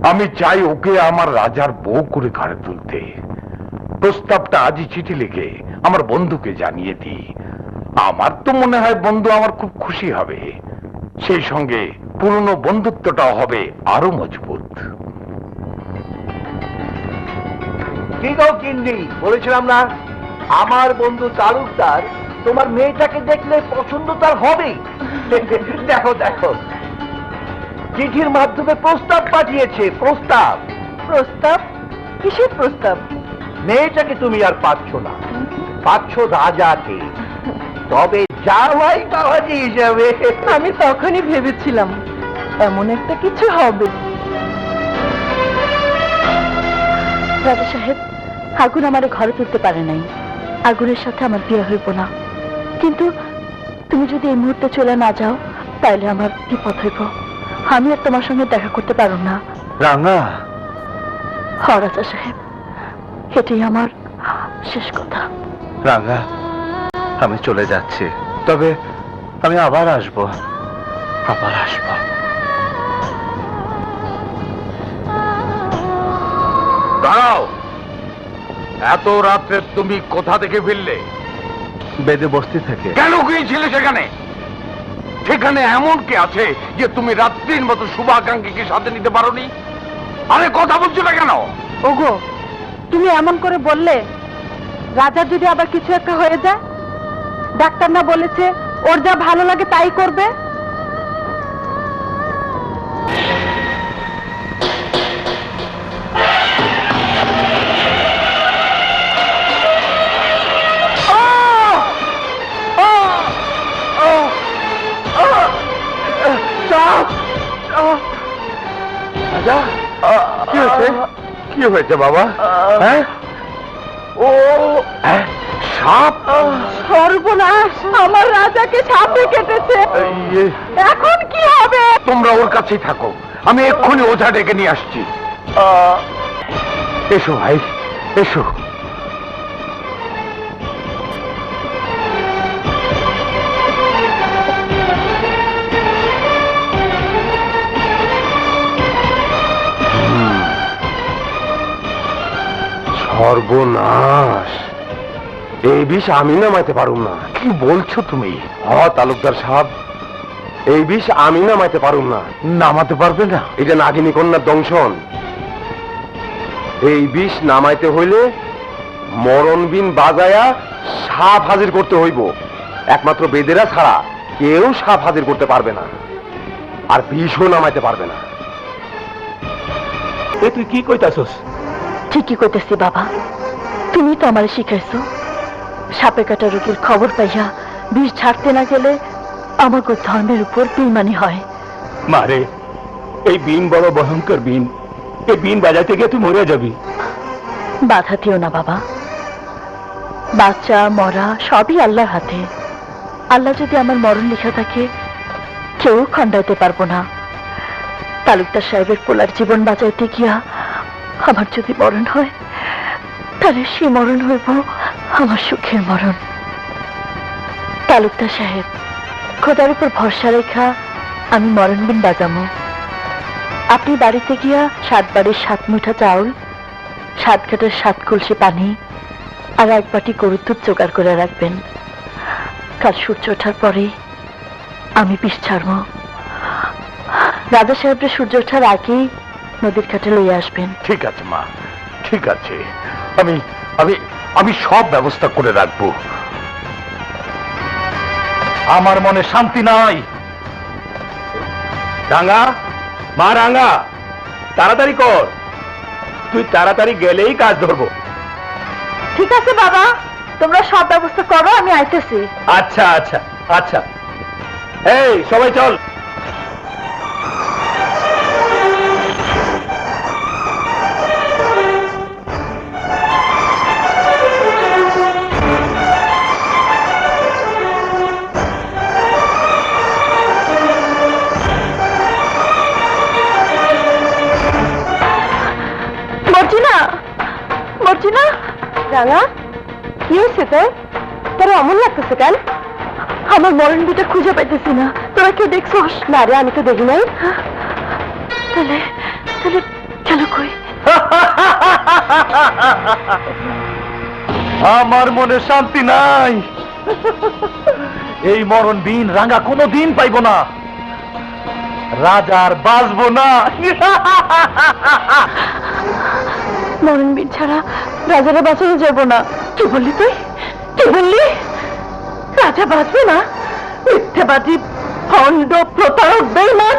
আমি চাই ওকে আমার রাজার বউ করে ঘরে তুলতে। প্রস্তাবটা আজই চিঠি লিখে আমার বন্ধুকে জানিয়ে দিই। আমার তো মনে হয় বন্ধু আমার খুব খুশি হবে, সেই সঙ্গে পুরনো বন্ধুত্বটাও হবে আরো মজবুত। কি গো কিন্নি, বলেছিলাম না আমার বন্ধু তালুকদার তোমার মেয়েটাকে দেখলে পছন্দ তার হবেই। দেখো দেখো, চিঠির মাধ্যমে প্রস্তাব পাঠিয়েছে। প্রস্তাব? প্রস্তাব? কিসের প্রস্তাব? মেয়েটাকে তুমি আর পাচ্ছ না, পাচ্ছ রাজাকে। তবে জামাই বাবাজি হিসাবে। আমি তখনই ভেবেছিলাম এমন একটা কিছু হবে। রাজা সাহেব, আগুন আমার ঘরে তুলতে পারে নাই, আগুনের সাথে আমার বিয়ে হইব না। কিন্তু তুমি যদি এই মুহূর্তে চলে না যাও তাহলে আমার বিপদ হইব। আমি আর তোমার সঙ্গে দেখা করতে পারব না। রাঙা, হ রাজা সাহেব, এটাই আমার শেষ কথা। রাঙা, আমি চলে যাচ্ছি, তবে আমি আবার আসবো, আবার আসবো। দাঁড়াও, এত রাত্রে তুমি কোথা থেকে ফিরলে? বেদে বস্তি থেকে। কেন গিয়েছিলে সেখানে? সেখানে এমন কে আছে যে তুমি রাত্রির মতো শুভাকাঙ্ক্ষীকে সাথে নিতে পারোনি? আরে কথা বলছো না কেন? ওগো, তুমি এমন করে বললে রাজার যদি আবার কিছু একটা হয়ে যায়? ডাক্তার না বলেছে ওর যা ভালো লাগে তাই করবে? কি হয়েছে? কি হয়েছে বাবা? হ্যাঁ? ও সাপ! সর্বনাশ, আমার রাজাকে সাপে কেটেছে। এখন কি হবে? তোমরা ওর কাছেই থাকো, আমি এক্ষুনি ওঝা ডেকে নিয়ে আসছি। এসো ভাই, এসো। সর্বনাশ, এই বিষ আমি নামাইতে পারুম না। কি বলছো তুমি? তালুকদার সাহেব, এই বিষ আমি নামাইতে পারুম না। নামাতে পারবে না? এটা নাগিনী কন্যার দংশন। এই বিষ নামাইতে হইলে মরণ বিন বাজায়া সাপ হাজির করতে হইব। একমাত্র বেদেরা ছাড়া কেউ সাপ হাজির করতে পারবে না, আর বিষও নামাইতে পারবে না। তুই কি কইতাছস? ঠিকই কইতেছি বাবা, তুমি তো আমার শিখাইছো সাপে কাটা রোগীর খবর পাইয়া বিষ ছাড়তে না গেলে আমাকে ধর্মের উপর বেইমানি হয়। মারে, এই বিন বড় ভয়ঙ্কর বিন, এই বিন বাজাতে গিয়ে তুই মরে যাবি। বাধা দিও না বাবা, বাচ্চা মরা সবই আল্লাহর হাতে। আল্লাহ যদি আমার মরণ লিখা থাকে কেউ খণ্ডাইতে পারবো না। তালুকদার সাহেবের পোলার জীবন বাঁচাইতে গিয়া আমার যদি মরণ হয়, তাহলে সে মরণ হইব আমার সুখের মরণ। তালুকদার সাহেব, খোদার উপর ভরসা রেখা আমি মরণ বিন বাজামো। আপনি বাড়িতে গিয়া 7 বাড়ির 7 মুঠা চাউল, 7 ঘাটের 7 কলসি পানি আর 1 বাটি গরুর দুধ জোগাড় করে রাখবেন। কাল সূর্য ওঠার পরে আমি পিস ছাড়ব। রাজা সাহেবরা সূর্য ওঠার আগেই নদীর ঘাটে লইয়া আসবেন। ঠিক আছে মা, ঠিক আছে। আমি আমি আমি সব ব্যবস্থা করে রাখবো। আমার মনে শান্তি নাই। রাঙা, মা রাঙা, তাড়াতাড়ি কর, তুই তাড়াতাড়ি গেলেই কাজ ধরবো। ঠিক আছে বাবা, তোমরা সব ব্যবস্থা করো, আমি আইতেছি। আচ্ছা আচ্ছা আচ্ছা, এই সবাই চল। মর্জিনা, মর্জিনা, রাঙা, কি হয়েছে তোর? তোর অমন লাগতেছে কেন? আমার মরণ বিটা খুঁজে পাইতেছি না। তোরা কেউ দেখছস? না রে, আমি তো দেখি নাই। তাহলে তাহলে চলো কই? আমার মনে শান্তি নাই। এই মরণ বিন রাঙা কোনো দিন পাইব না। রাজার বাঁচবো না। মরণ বিন ছাড়া রাজারা বাঁচানো যাব না। কি বললি তুই? কি বললি? রাজা বাঁচবে না? মিথ্যাবাদী, ভণ্ড, প্রতারক, বেঈমান।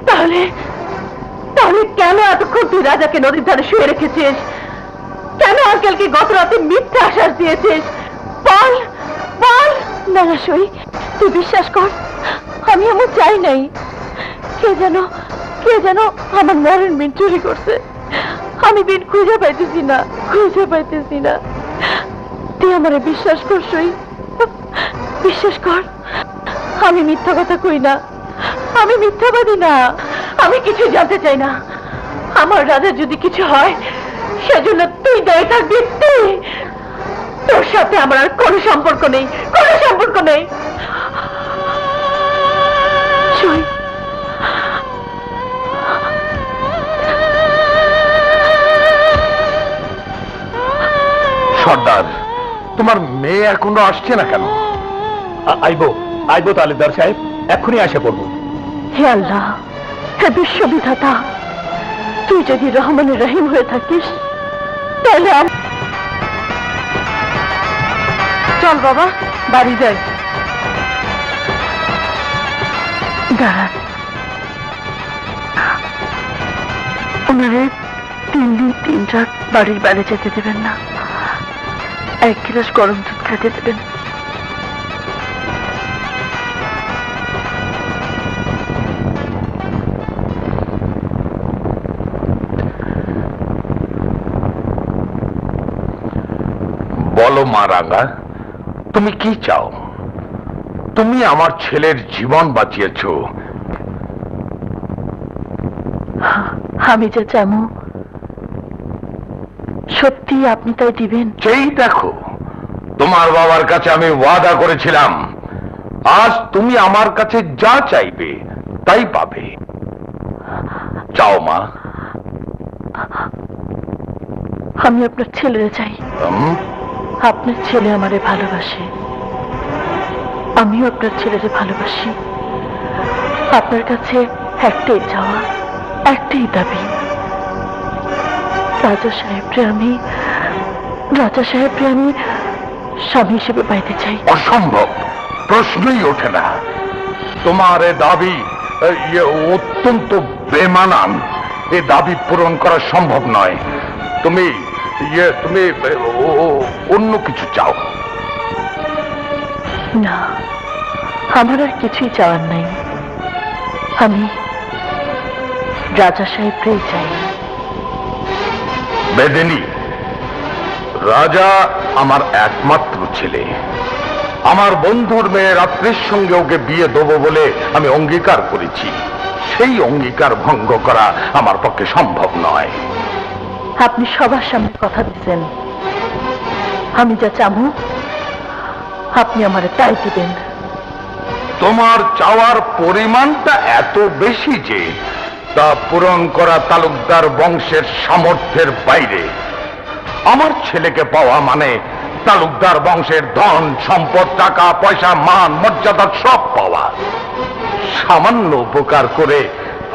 তাহলে তাহলে কেন এতক্ষণ তুই রাজাকে নদীর ধারে শুয়ে রেখেছিস? কেন আঙ্কেলকে গত রাতে মিথ্যা আশ্বাস দিয়েছিস? বল বল। না না সই, তুই বিশ্বাস কর, আমি এমন চাই নাই। কে যেন আমার মরণ বিন চুরি করছে। আমি বিন খুঁজে পাইতেছি না, খুঁজে পাইতেছি না। তুই আমারে বিশ্বাস কর সই, বিশ্বাস কর। আমি মিথ্যা কথা কই না, আমি মিথ্যাবাদী না। আমি কিছু জানতে চাই না। আমার রাজা যদি কিছু হয়, সেজন্য তুই দায়ী থাকবি। তুই, তোর সাথে আমার আর কোনো সম্পর্ক নেই, কোনো সম্পর্ক নেই। সই, সর্দার, তোমার মেয়ে এখনো আসছে না কেন? আইবো আইবো তালুকদার সাহেব, এক্ষুনি আসে পড়বো। হে আল্লাহ, হে বিশ্ববিধাতা, তুই যদি রহমানের রহিম হয়ে থাকিস, তাহলে চল বাবা, বাড়ি যাই। দাঁড়ান, ওনারে 3 দিন 3 রাত বাড়ির বাইরে যেতে দেবেন না। 1 গ্লাস গরম দুধ খেতে দেবেন। বলো মা রাঙা, তুমি কি চাও? তুমি আমার ছেলের জীবন বাঁচিয়েছো। আমি যে চামু, সত্যি আপনি তাই দিবেন? সেই দেখো, তোমার বাবার কাছে আমি ওয়াদা করেছিলাম, আজ তুমি আমার কাছে যা চাইবে তাই পাবে। চাও মা? আমি আপনার ছেলেরে চাই। আপনার ছেলে আমারে ভালোবাসে, আমিও আপনার ছেলেরে ভালোবাসি। আপনার কাছে একটাই চাওয়া, একটাই দাবি, রাজা সাহেবরে আমি স্বামী হিসেবে পাইতে চাই। অসম্ভব, প্রশ্নই ওঠে না। তোমার এ দাবি অত্যন্ত বেমানান। এ দাবি পূরণ করা সম্ভব নয়। তুমি তুমি অন্য কিছু চাও। না, আমার আর কিছুই চাওয়ার নাই। আমি রাজা সাহেবকেই চাই। বেদেনী, রাজা আমার একমাত্র ছেলে। আমার বন্ধুর মেয়ে রাত্রির সঙ্গে ওকে বিয়ে দেবো বলে আমি অঙ্গীকার করেছি। সেই অঙ্গীকার ভঙ্গ করা আমার পক্ষে সম্ভব নয়। আপনি সবার সামনে কথা দিচ্ছেন, আমি যা চাবো আপনি আমারে তাই দিবেন। তোমার চাওয়ার পরিমাণটা এত বেশি যে তা পূরণ করা তালুকদার বংশের সামর্থ্যের বাইরে। আমার ছেলেকে পাওয়া মানে তালুকদার বংশের ধন সম্পদ, টাকা পয়সা, মান মর্যাদা সব পাওয়া। সামান্য উপকার করে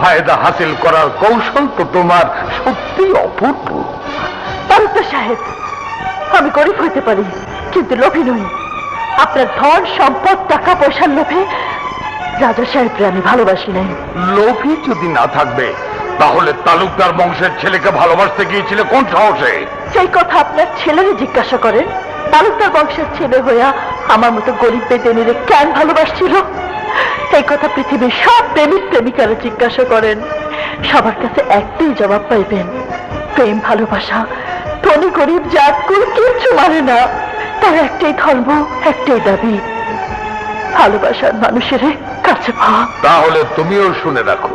ফায়দা হাসিল করার কৌশল তো তোমার সত্যি অপূর্ব। তালুকদার সাহেব, আমি গরিব হইতে পারি কিন্তু লোভী নই। আপনার ধন সম্পদ টাকা পয়সার লোভে রাজা সাহেবকে আমি ভালোবাসি নাই। লোভী যদি না থাকবে তাহলে তালুকদার বংশের ছেলেকে ভালোবাসতে গিয়েছিলে কোন সাহসে? সেই কথা আপনার ছেলেরে জিজ্ঞাসা করেন। তালুকদার বংশের ছেলে হইয়া আমার মতো গরিব বেদেনিরে কেন ভালোবাসছিল? এই কথা পৃথিবীর সব প্রেমিক প্রেমিকারা জিজ্ঞাসা করেন, সবার কাছে একটাই জবাব পাইবেন, প্রেম ভালোবাসা ধনী গরিব জাত কুল কিচ্ছু মানে না। তার একটাই ধর্ম, একটাই দাবি, ভালোবাসার মানুষের কাছে পাওয়া। তাহলে তুমিও শুনে রাখো,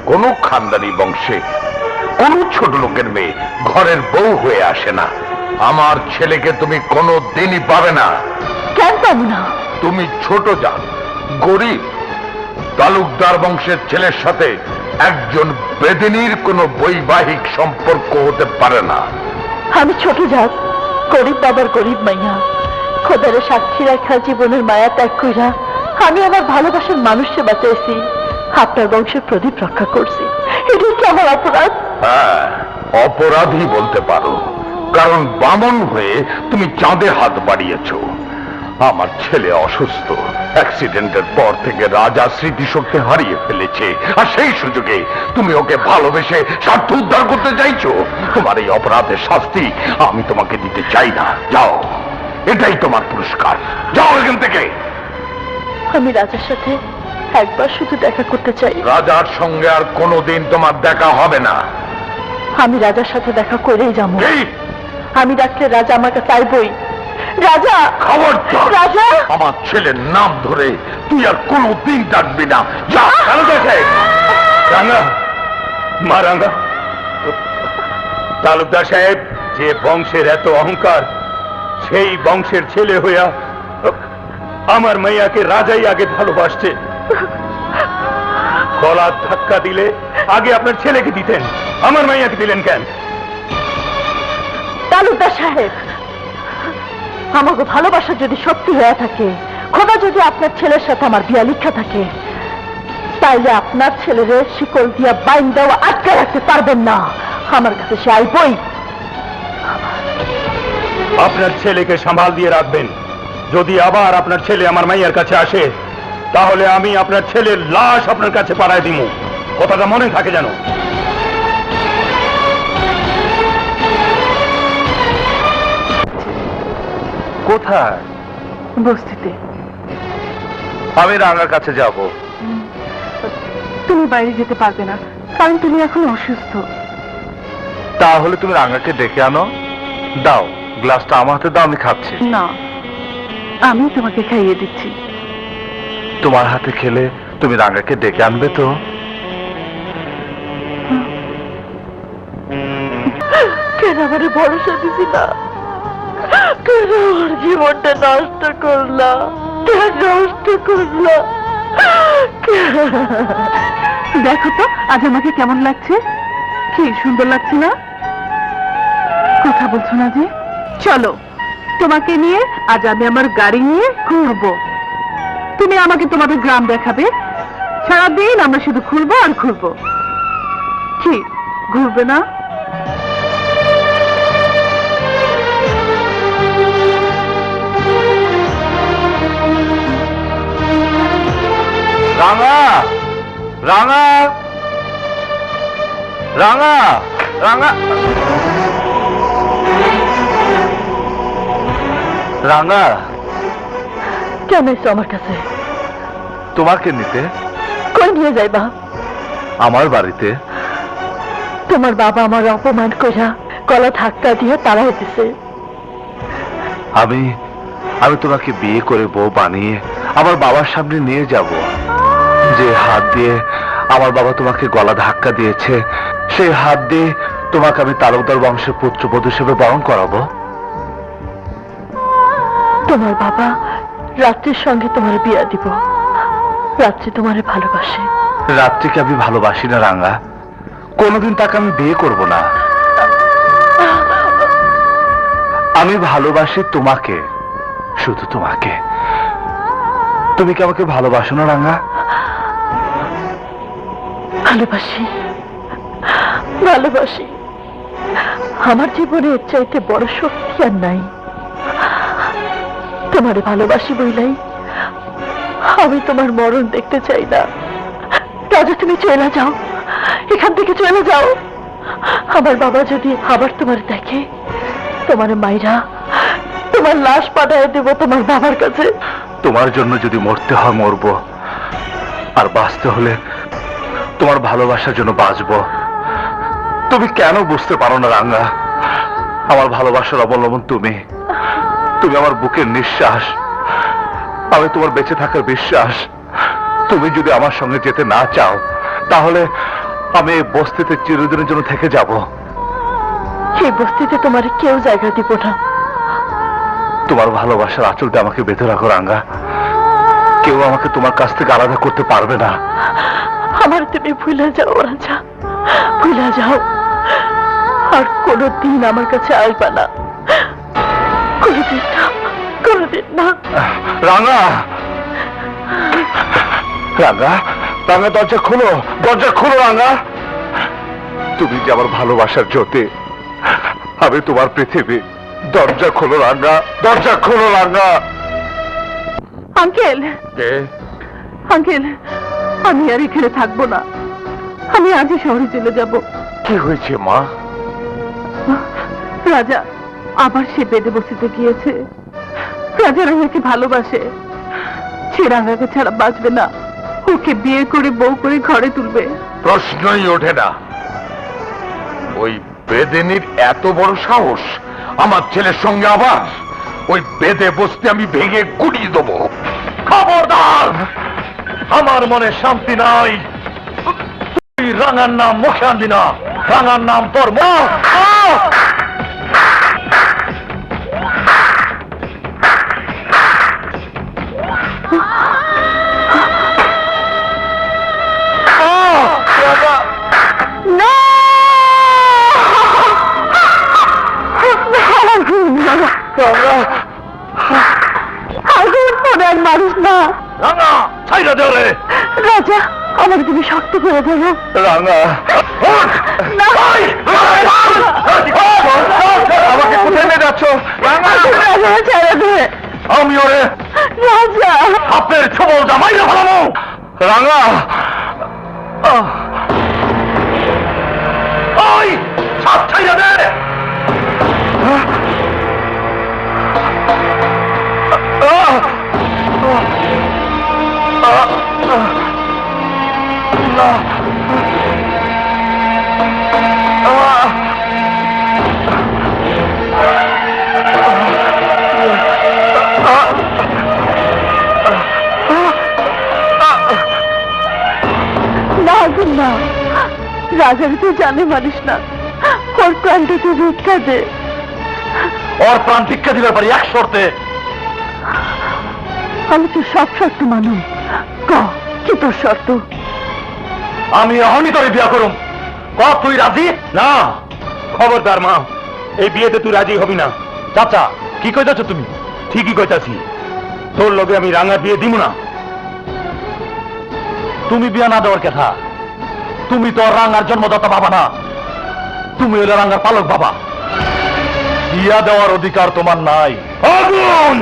কোন খানদানি বংশে কোন ছোট লোকের মেয়ে ঘরের বউ হয়ে আসে না। আমার ছেলেকে তুমি কোনো দিনই পাবে না। কেন পাবো না? তুমি ছোট জাত, গরিব। তালুকদার বংশের ছেলের সাথে একজন বেদিনীর কোনো বৈবাহিক সম্পর্ক হতে পারে না। আমি ছোট জাত, গরিব বাবার গরিব মাইয়া, খোদারে সাক্ষী রাখা জীবনের মায়া ত্যাগ কইরা আমি আমার ভালোবাসার মানুষকে বাঁচাইছি, আপনার বংশের প্রদীপ রক্ষা করছি। এটাই কি আমার অপরাধ? হ্যাঁ, অপরাধী বলতে পারো, কারণ বামন হয়ে তুমি চাঁদে হাত বাড়িয়েছ। আমার ছেলে অসুস্থ, অ্যাক্সিডেন্টের পর থেকে রাজা স্মৃতিশক্তি হারিয়ে ফেলেছে, আর সেই সুযোগে তুমি ওকে ভালোবেসে স্বার্থ উদ্ধার করতে চাইছো। তোমার এই অপরাধের শাস্তি আমি তোমাকে দিতে চাই না। যাও, এটাই তোমার পুরস্কার। যাও এখান থেকে। আমি রাজার সাথে একবার শুধু দেখা করতে চাই। রাজার সঙ্গে আর কোনোদিন তোমার দেখা হবে না। আমি রাজার সাথে দেখা করেই যাবো। এই, আমি ডাকলে রাজা আমাকে চাইবই। রাজা, খবরদার! রাজা! আমার ছেলের নাম ধরে তুই আর কোনোদিন ডাকবি না। যা। তালুকদার সাহেব! রাঙা, মা রাঙা। তালুকদার সাহেব, যে বংশের এত অহংকার, সেই বংশের ছেলে হইয়া আমার মাইয়াকে রাজাই আগে ভালোবাসছে। গলার ধাক্কা দিলে আগে আপনার ছেলেকে দিতেন, আমার মাইয়াকে দিলেন কেন? তালুকদার সাহেব, আমাকে ভালোবাসা যদি সত্যি হয়ে থাকে, খোদা যদি আপনার ছেলের সাথে আমার বিয়া লিখা থাকে, তাইলে আপনার ছেলেরে শিকল দিয়া বাইন দেওয়া আটকে রাখতে পারবেন না। আমার কাছে সে আইবই। আপনার ছেলেকে সামাল দিয়ে রাখবেন। যদি আবার আপনার ছেলে আমার মাইয়ার কাছে আসে, তাহলে আমি আপনার ছেলের লাশ আপনার কাছে পাঠায় দিব। কথাটা মনে থাকে যেন। কোথায়? বস্তিতে। আমি রাঙার কাছে যাব। তুমি বাইরে যেতে পারবে না, কারণ তুমি এখন অসুস্থ। তাহলে তুমি রাঙাকে ডেকে আনো। দাও, গ্লাসটা আমার হাতে দাও, আমি খাচ্ছি। না, আমি তোমাকে খাইয়ে দিচ্ছি। তোমার হাতে খেলে তুমি রাঙাকে ডেকে আনবে তো? কেন আমারে ভরসা দিছি না? কেন আমার জীবনটা নষ্ট করলা? কেন নষ্ট করলা? দেখো তো আজ আমাকে কেমন লাগছে। কি সুন্দর লাগছে না? কথা বলছো না যে? চলো, তোমাকে নিয়ে আজ আমি আমার গাড়ি নিয়ে ঘুরবো। তুমি আমাকে তোমাদের গ্রাম দেখাবে। সারাদিন আমরা শুধু ঘুরবো আর ঘুরবো। কি ঘুরবে না? রাঙা, রাঙা, রাঙা, রাঙা, রাঙা। কেন এসো আমার কাছে? তোমাকে নিতে। কই নিয়ে যাইবা? আমার বাড়িতে। তোমার বাবা আমার অপমান কইরা গলা ধাক্কা দিয়ে তাড়াই দিছে। আমি তোমাকে বিয়ে করে বউ বানিয়ে আমার বাবার সামনে নিয়ে যাব, যে হাত দিয়ে আমার বাবা তোমাকে গলা ধাক্কা দিয়েছে সেই হাত দিয়ে তোমাকে আমি তালুকদার বংশের পুত্রবধূ হিসেবে বরণ করাবো। তোমার বাবা রাত্রির সঙ্গে তোমার বিয়া দিব। রাত্রি তোমারে ভালোবাসে। রাত্রিকে আমি ভালোবাসি না রাঙা, কোনোদিন তাকে আমি বিয়ে করব না। আমি ভালোবাসি তোমাকে, শুধু তোমাকে। তুমি কি আমাকে ভালোবাসো না রাঙা? ভালোবাসি, ভালোবাসি। আমার জীবনে এর চাইতে বড় শক্তি আর নাই। তোমারে ভালোবাসি বইলাই আমি তোমার মরণ দেখতে চাই না। রাজা, তুমি চলে যাও, এখান থেকে চলে যাও। আমার বাবা যদি আবার তোমার দেখে, তোমার মাইরা তোমার লাশ পাঠায় দেব তোমার বাবার কাছে। তোমার জন্য যদি মরতে হয় মরবো, আর বাঁচতে হলে তোমার ভালোবাসার জন্য বাঁচবো। তুমি কেন বুঝতে পারো না রাঙা? আমার ভালোবাসার অবলম্বন তুমি, তুমি আমার বুকের নিঃশ্বাস, আমি তোমার বেঁচে থাকার বিশ্বাস। তুমি যদি আমার সঙ্গে যেতে না চাও, তাহলে আমি এই বস্তিতে চিরদিনের জন্য থেকে যাব। এই বস্তিতে তোমার কেউ জায়গা দিব না। তোমার ভালোবাসার আঁচলটা আমাকে বেঁধে রাখো রাঙা, কেউ আমাকে তোমার কাছ থেকে আলাদা করতে পারবে না। আমার তুমি ভুলে যাও রাজা, ভুলে যাও। আর কোনোদিন আমার কাছে আসবা না, কোনোদিন না, কোনোদিন না। রাঙা, রাঙা, রাঙা, দরজা খুলো, দরজা খুলো রাঙা। তুমি যে আমার ভালোবাসার জ্যোতি, আমি তোমার পৃথিবী। দরজা খোলো রাঙা, দরজা খোলো রাঙা। আঙ্কেল, আঙ্কেল, আমি আর এখানে থাকবো না। আমি আজই শহরে চলে যাব। কি হয়েছে মা? রাজা আবার সে বেদে বসিতে গিয়েছে। রাজা রাঙাকে ভালোবাসে, সে রাঙাকে ছাড়া বাঁচবে না। ওকে বিয়ে করে বউ করে ঘরে তুলবে। প্রশ্নই ওঠে না। ওই বেদেনির এত বড় সাহস আমার ছেলের সঙ্গে আবার ওই বেদে বসতে আমি ভেঙে গুড়িয়ে দেবো। খবরদার! আমার মনে শান্তি নাই। তুই রাঙার নাম মুখে আনবি না। রাঙার নাম তোর মা। মানুষ না রাঙা, ছাইরা দে ওরে। রাজা, আমাকে তুমি শক্ত করে দেবো। রাঙা, আমাকে কোথায় নিয়ে যাচ্ছ? রাঙা, রাজা ছেড়ে দে। আমি ওরে রাজা, আপনার ছবল জামাইরা ভালো। রাঙা, ওই সব ছাইরা দে। না, রাজার তো জানে মানিস না। ওর প্রাণটা তো ভিক্ষা দে। ওর প্রাণ ভিক্ষা দিবার পারি এক শর্তে। আমি তো সব শর্ত মানুম। কি তোর শর্ত? আমি এখনই তোরে বিয়া করুম। তুই রাজি? না। খবরদার মা, এই বিয়েতে তুই রাজি হবি না। চাচা, কি কইতাছ তুমি? ঠিকই কইতাছি, তোর লগে আমি রাঙা বিয়ে দিব না। তুমি বিয়া না দেওয়ার কথা। তুমি তো রাঙার জন্মদাতা বাবা না, তুমি হলে রাঙার পালক বাবা। বিয়া দেওয়ার অধিকার তোমার নাই। আগুন!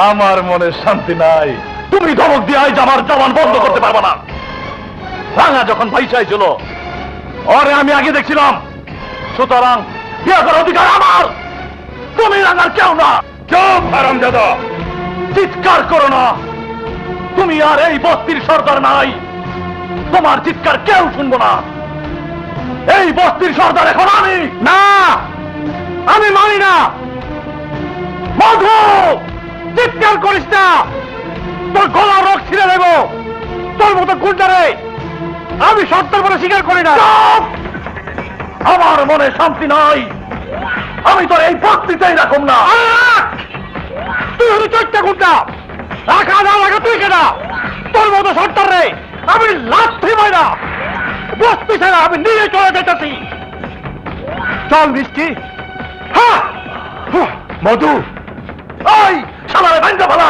আমার মনে শান্তি নাই। তুমি ধমক দিয়ে আজ আমার জবান বন্ধ করতে পারবে না। রাঙা যখন পয়সায় ছিল, ওরে আমি আগে দেখছিলাম। সুতরাং বিয়া করার অধিকার আমার। তুমি রাঙার কেউ না। চুপ হারামজাদা, চিৎকার করো না। তুমি আর এই বস্তির সর্দার নাই। তোমার চিৎকার কেউ শুনবো না। এই বস্তির সর্দার এখন আমি। না, আমি মানি না। মধু, চিৎকার করিস না, তোর গলা রক ছিঁড়ে দেব। তোর মতো গুন্ডারে আমি সত্তর বলে স্বীকার করি না। আমার মনে শান্তি নাই, আমি তোর এই ভক্তিতেই রাখুম না। তুই হলি চৈত্য গুন্ডা, রাখা না রাখা তুই কেনা। তোর মতো সত্তর রে আমি লাথি মাইরা বস্তি ছেড়ে আমি নিয়ে চলে যেতেছি। চল মিষ্টি। হ্যাঁ মধু, ওই সালারে ভাঙ্গা ভালা।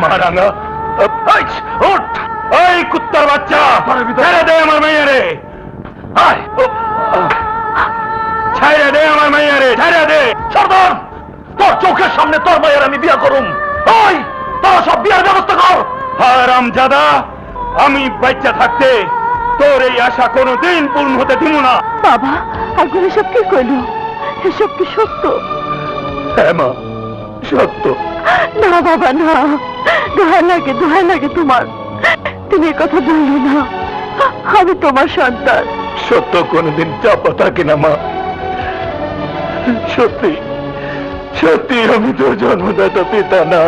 মারা না, ওঠ। ওই কুত্তার বাচ্চা, ছেড়ে দে আমার মেয়েরে। ছেড়ে দে আমার মেয়েরে, ছেড়ে দে। সর্দার, তোর চোখের সামনে তোর মেয়ের আমি বিয়ে করুম। ওই তোরা সব বিয়ের ব্যবস্থা কর। হারামজাদা, আমি বাচ্চা থাকতে তোর এই আশা কোনোদিন পূর্ণ হতে দিব না। বাবা, আগুন এসব কি কইল? এসব কি সত্য? হ্যাঁ মা, সত্য। না বাবা না, দোহাই লাগে তোমার। তুমি এ কথা বললো না, আমি তোমার সন্তান। সত্য কোনোদিন চাপা থাকে না মা। সত্যি সত্যি আমি তোর জন্মদাতা পিতা না,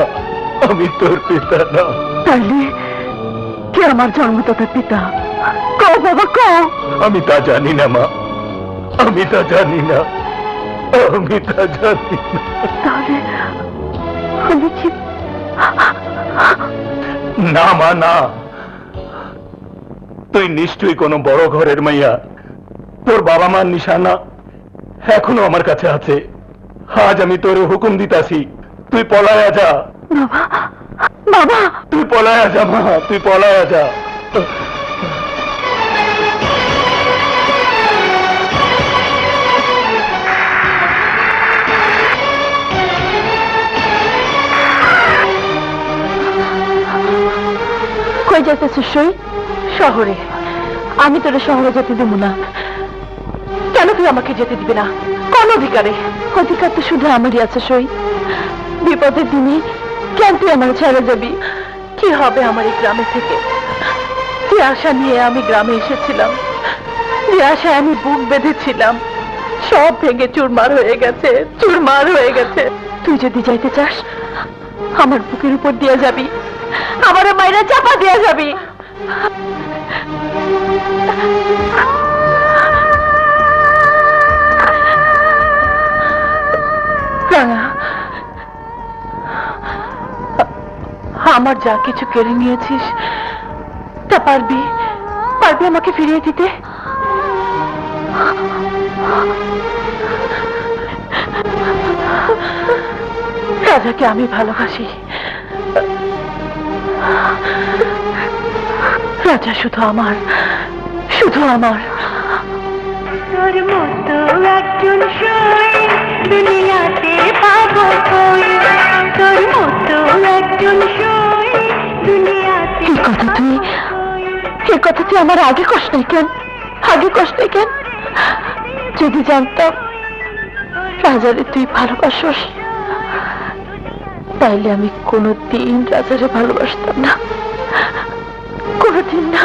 আমি তোর পিতা না। তাইলে কে আমার জন্মদাতা পিতা? কও বাবা, কও। আমি তা জানি না মা, আমি তা জানি না, আমি তা জানি না। তাহলে আমি কি? না মা না, তুই নিশ্চয়ই কোনো বড় ঘরের মাইয়া। তোর বাবা মার নিশানা এখনো আমার কাছে আছে। আজ আমি তোর হুকুম দিতাছি, তুই পলায়া যা। বাবা, বাবা, তুই পলায়া যা মা, তুই পলায়া যা। কই যাইতেছিস সই? শহরে। আমি তোর শহরে যেতে দেবো না। কেন তুই আমাকে যেতে দিবি না? কোন অধিকারে? অধিকার তো শুধু আমারই আছে সই। বিপদের দিনে কেন তুই আমার ছেড়ে যাবি? কি হবে আমার এই গ্রামে থেকে? যে আশা নিয়ে আমি গ্রামে এসেছিলাম, যে আশায় আমি বুক বেঁধেছিলাম, সব ভেঙে চুরমার হয়ে গেছে, চুরমার হয়ে গেছে। তুই যদি যাইতে চাস, আমার বুকের উপর দিয়ে যাবি, আমার মায়েরা চাপা দিয়ে যাবি। রাঙা, আমার যা কিছু কেড়ে নিয়েছিস তা পারবি আমাকে ফিরিয়ে দিতে? রাজাকে আমি ভালোবাসি। রাজা শুধু আমার, শুধু আমার। তোর মতো একজন সই দুনিয়াতে পাবো কই? তোর মতো একজন সই দুনিয়াতে এই কথা তুই আমার আগে কষ নাই কেন? আগে কষ নাই কেন? যদি জানতাম রাজারে তুই ভালোবাসস, তাইলে আমি কোনোদিন রাজারে ভালোবাসতাম না, কোনোদিন না।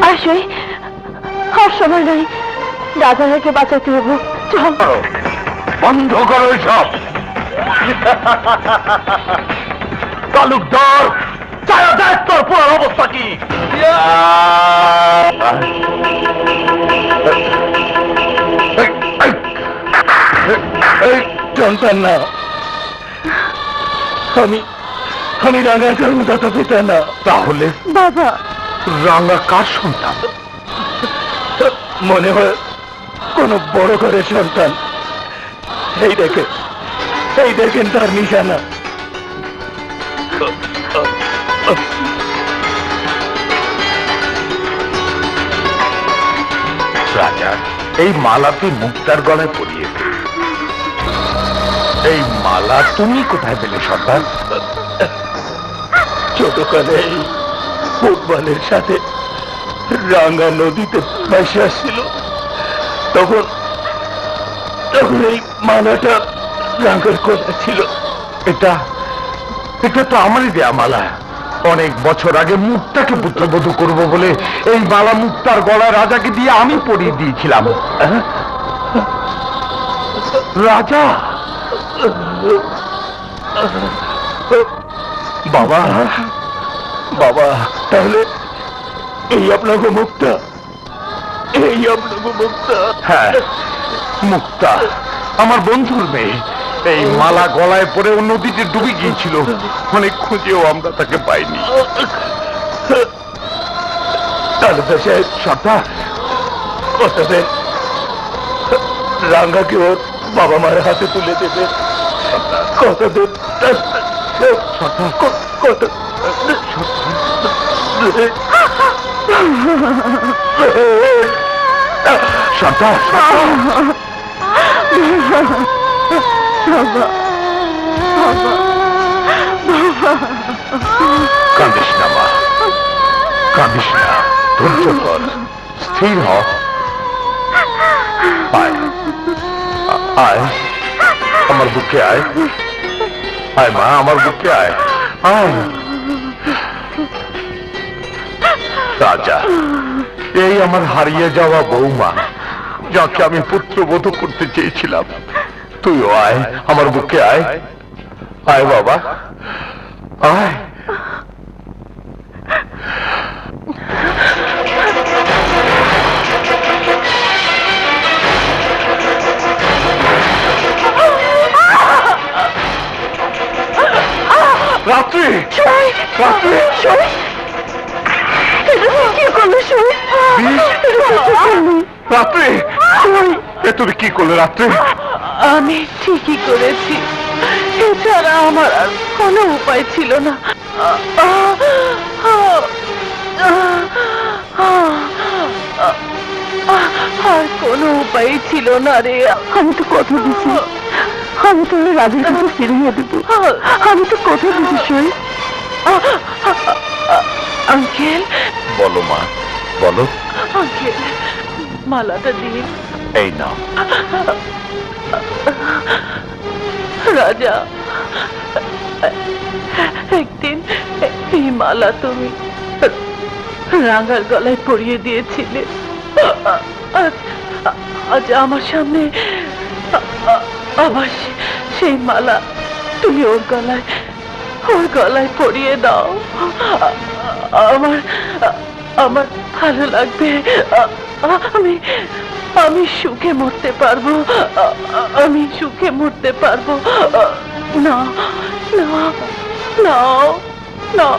আসই, আর সময় নাই, রাজাকে বাঁচাতে হবে। চল। বন্ধ করো সব। তালুকদার, চায়া দেখ তোর পুরার অবস্থা কি। জানতাম না, আমি রাঙার জন্মদাতা পিতা না। তাহলে বাবা, রাঙা কার সন্তান? মনে হয় কোন বড় ঘরের সন্তান। এই দেখেন তার নিশানা। রাজা, এই মালা তুই মুক্তার গলায় পরিয়েছে। এই মালা তুমি কোথায় পেলে সর্দার? ছোটকালে এই ফুটবলের সাথে রাঙ্গা নদীতে ভেসে আসছিল, তখন এই মালাটা রাঙ্গার কোথায় ছিল। এটা তো আমারই দেয়া মালা। অনেক বছর আগে মুক্তাকে পুত্রবধূ করব বলে এই মালা মুক্তার গলায় রাজাকে দিয়ে আমি পরিয়ে দিয়েছিলাম। রাজা, বাবা, বাবা, তাহলে এই আপনাকে মুক্তা, এই আপনাকে মুক্তা? হ্যাঁ, মুক্তা আমার বন্ধুর মেয়ে। এই মালা গলায় পরে ও নদীতে ডুবে গিয়েছিল, অনেক খুঁজেও আমরা তাকে পাইনি। সর্দার, কতদিন রাঙ্গাকে ওর বাবা মায়ের হাতে তুলে দেবে? কতদিন সর্দার, কাঁদিস না মা, কাঁদিস না, ধৈর্য ধর, স্থির হ। আয়, আয় আমার বুকে আয়, আয় মা, আমার বুকে আয়, আয়। রাজা, এই আমার হারিয়ে যাওয়া বৌমা, যাকে আমি পুত্রবধূ করতে চেয়েছিলাম। তুইও আয়, আমার বুকে আয়, আয় বাবা, আয়। রাত্রি, রাত্রি, কি করলো শুনি? রাত্রি, এ তুমি কি করলে রাত্রি? আমি ঠিকই করেছি, এছাড়া আমার আর কোনো উপায় ছিল না। আর কোনো উপায় ছিল না রে। আমি তো কথা দিছি, আমি তো রাজের কাছে ফিরিয়ে দেব। আমি তো কথা দিছি সই। আঙ্কেল, বলো মা, বলো। আঙ্কেল, মালাটা দিন। এই নাও। রাজা, একদিন এই মালা তুমি রাঙ্গার গলায় পরিয়ে দিয়েছিলে। আজ আমার সামনে আবার সেই মালা তুমি ওর গলায় পরিয়ে দাও। আমার আমার ভালো লাগবে। আমি সুখে মরতে পারবো, আমি সুখে মরতে পারবো। না, না, না, না।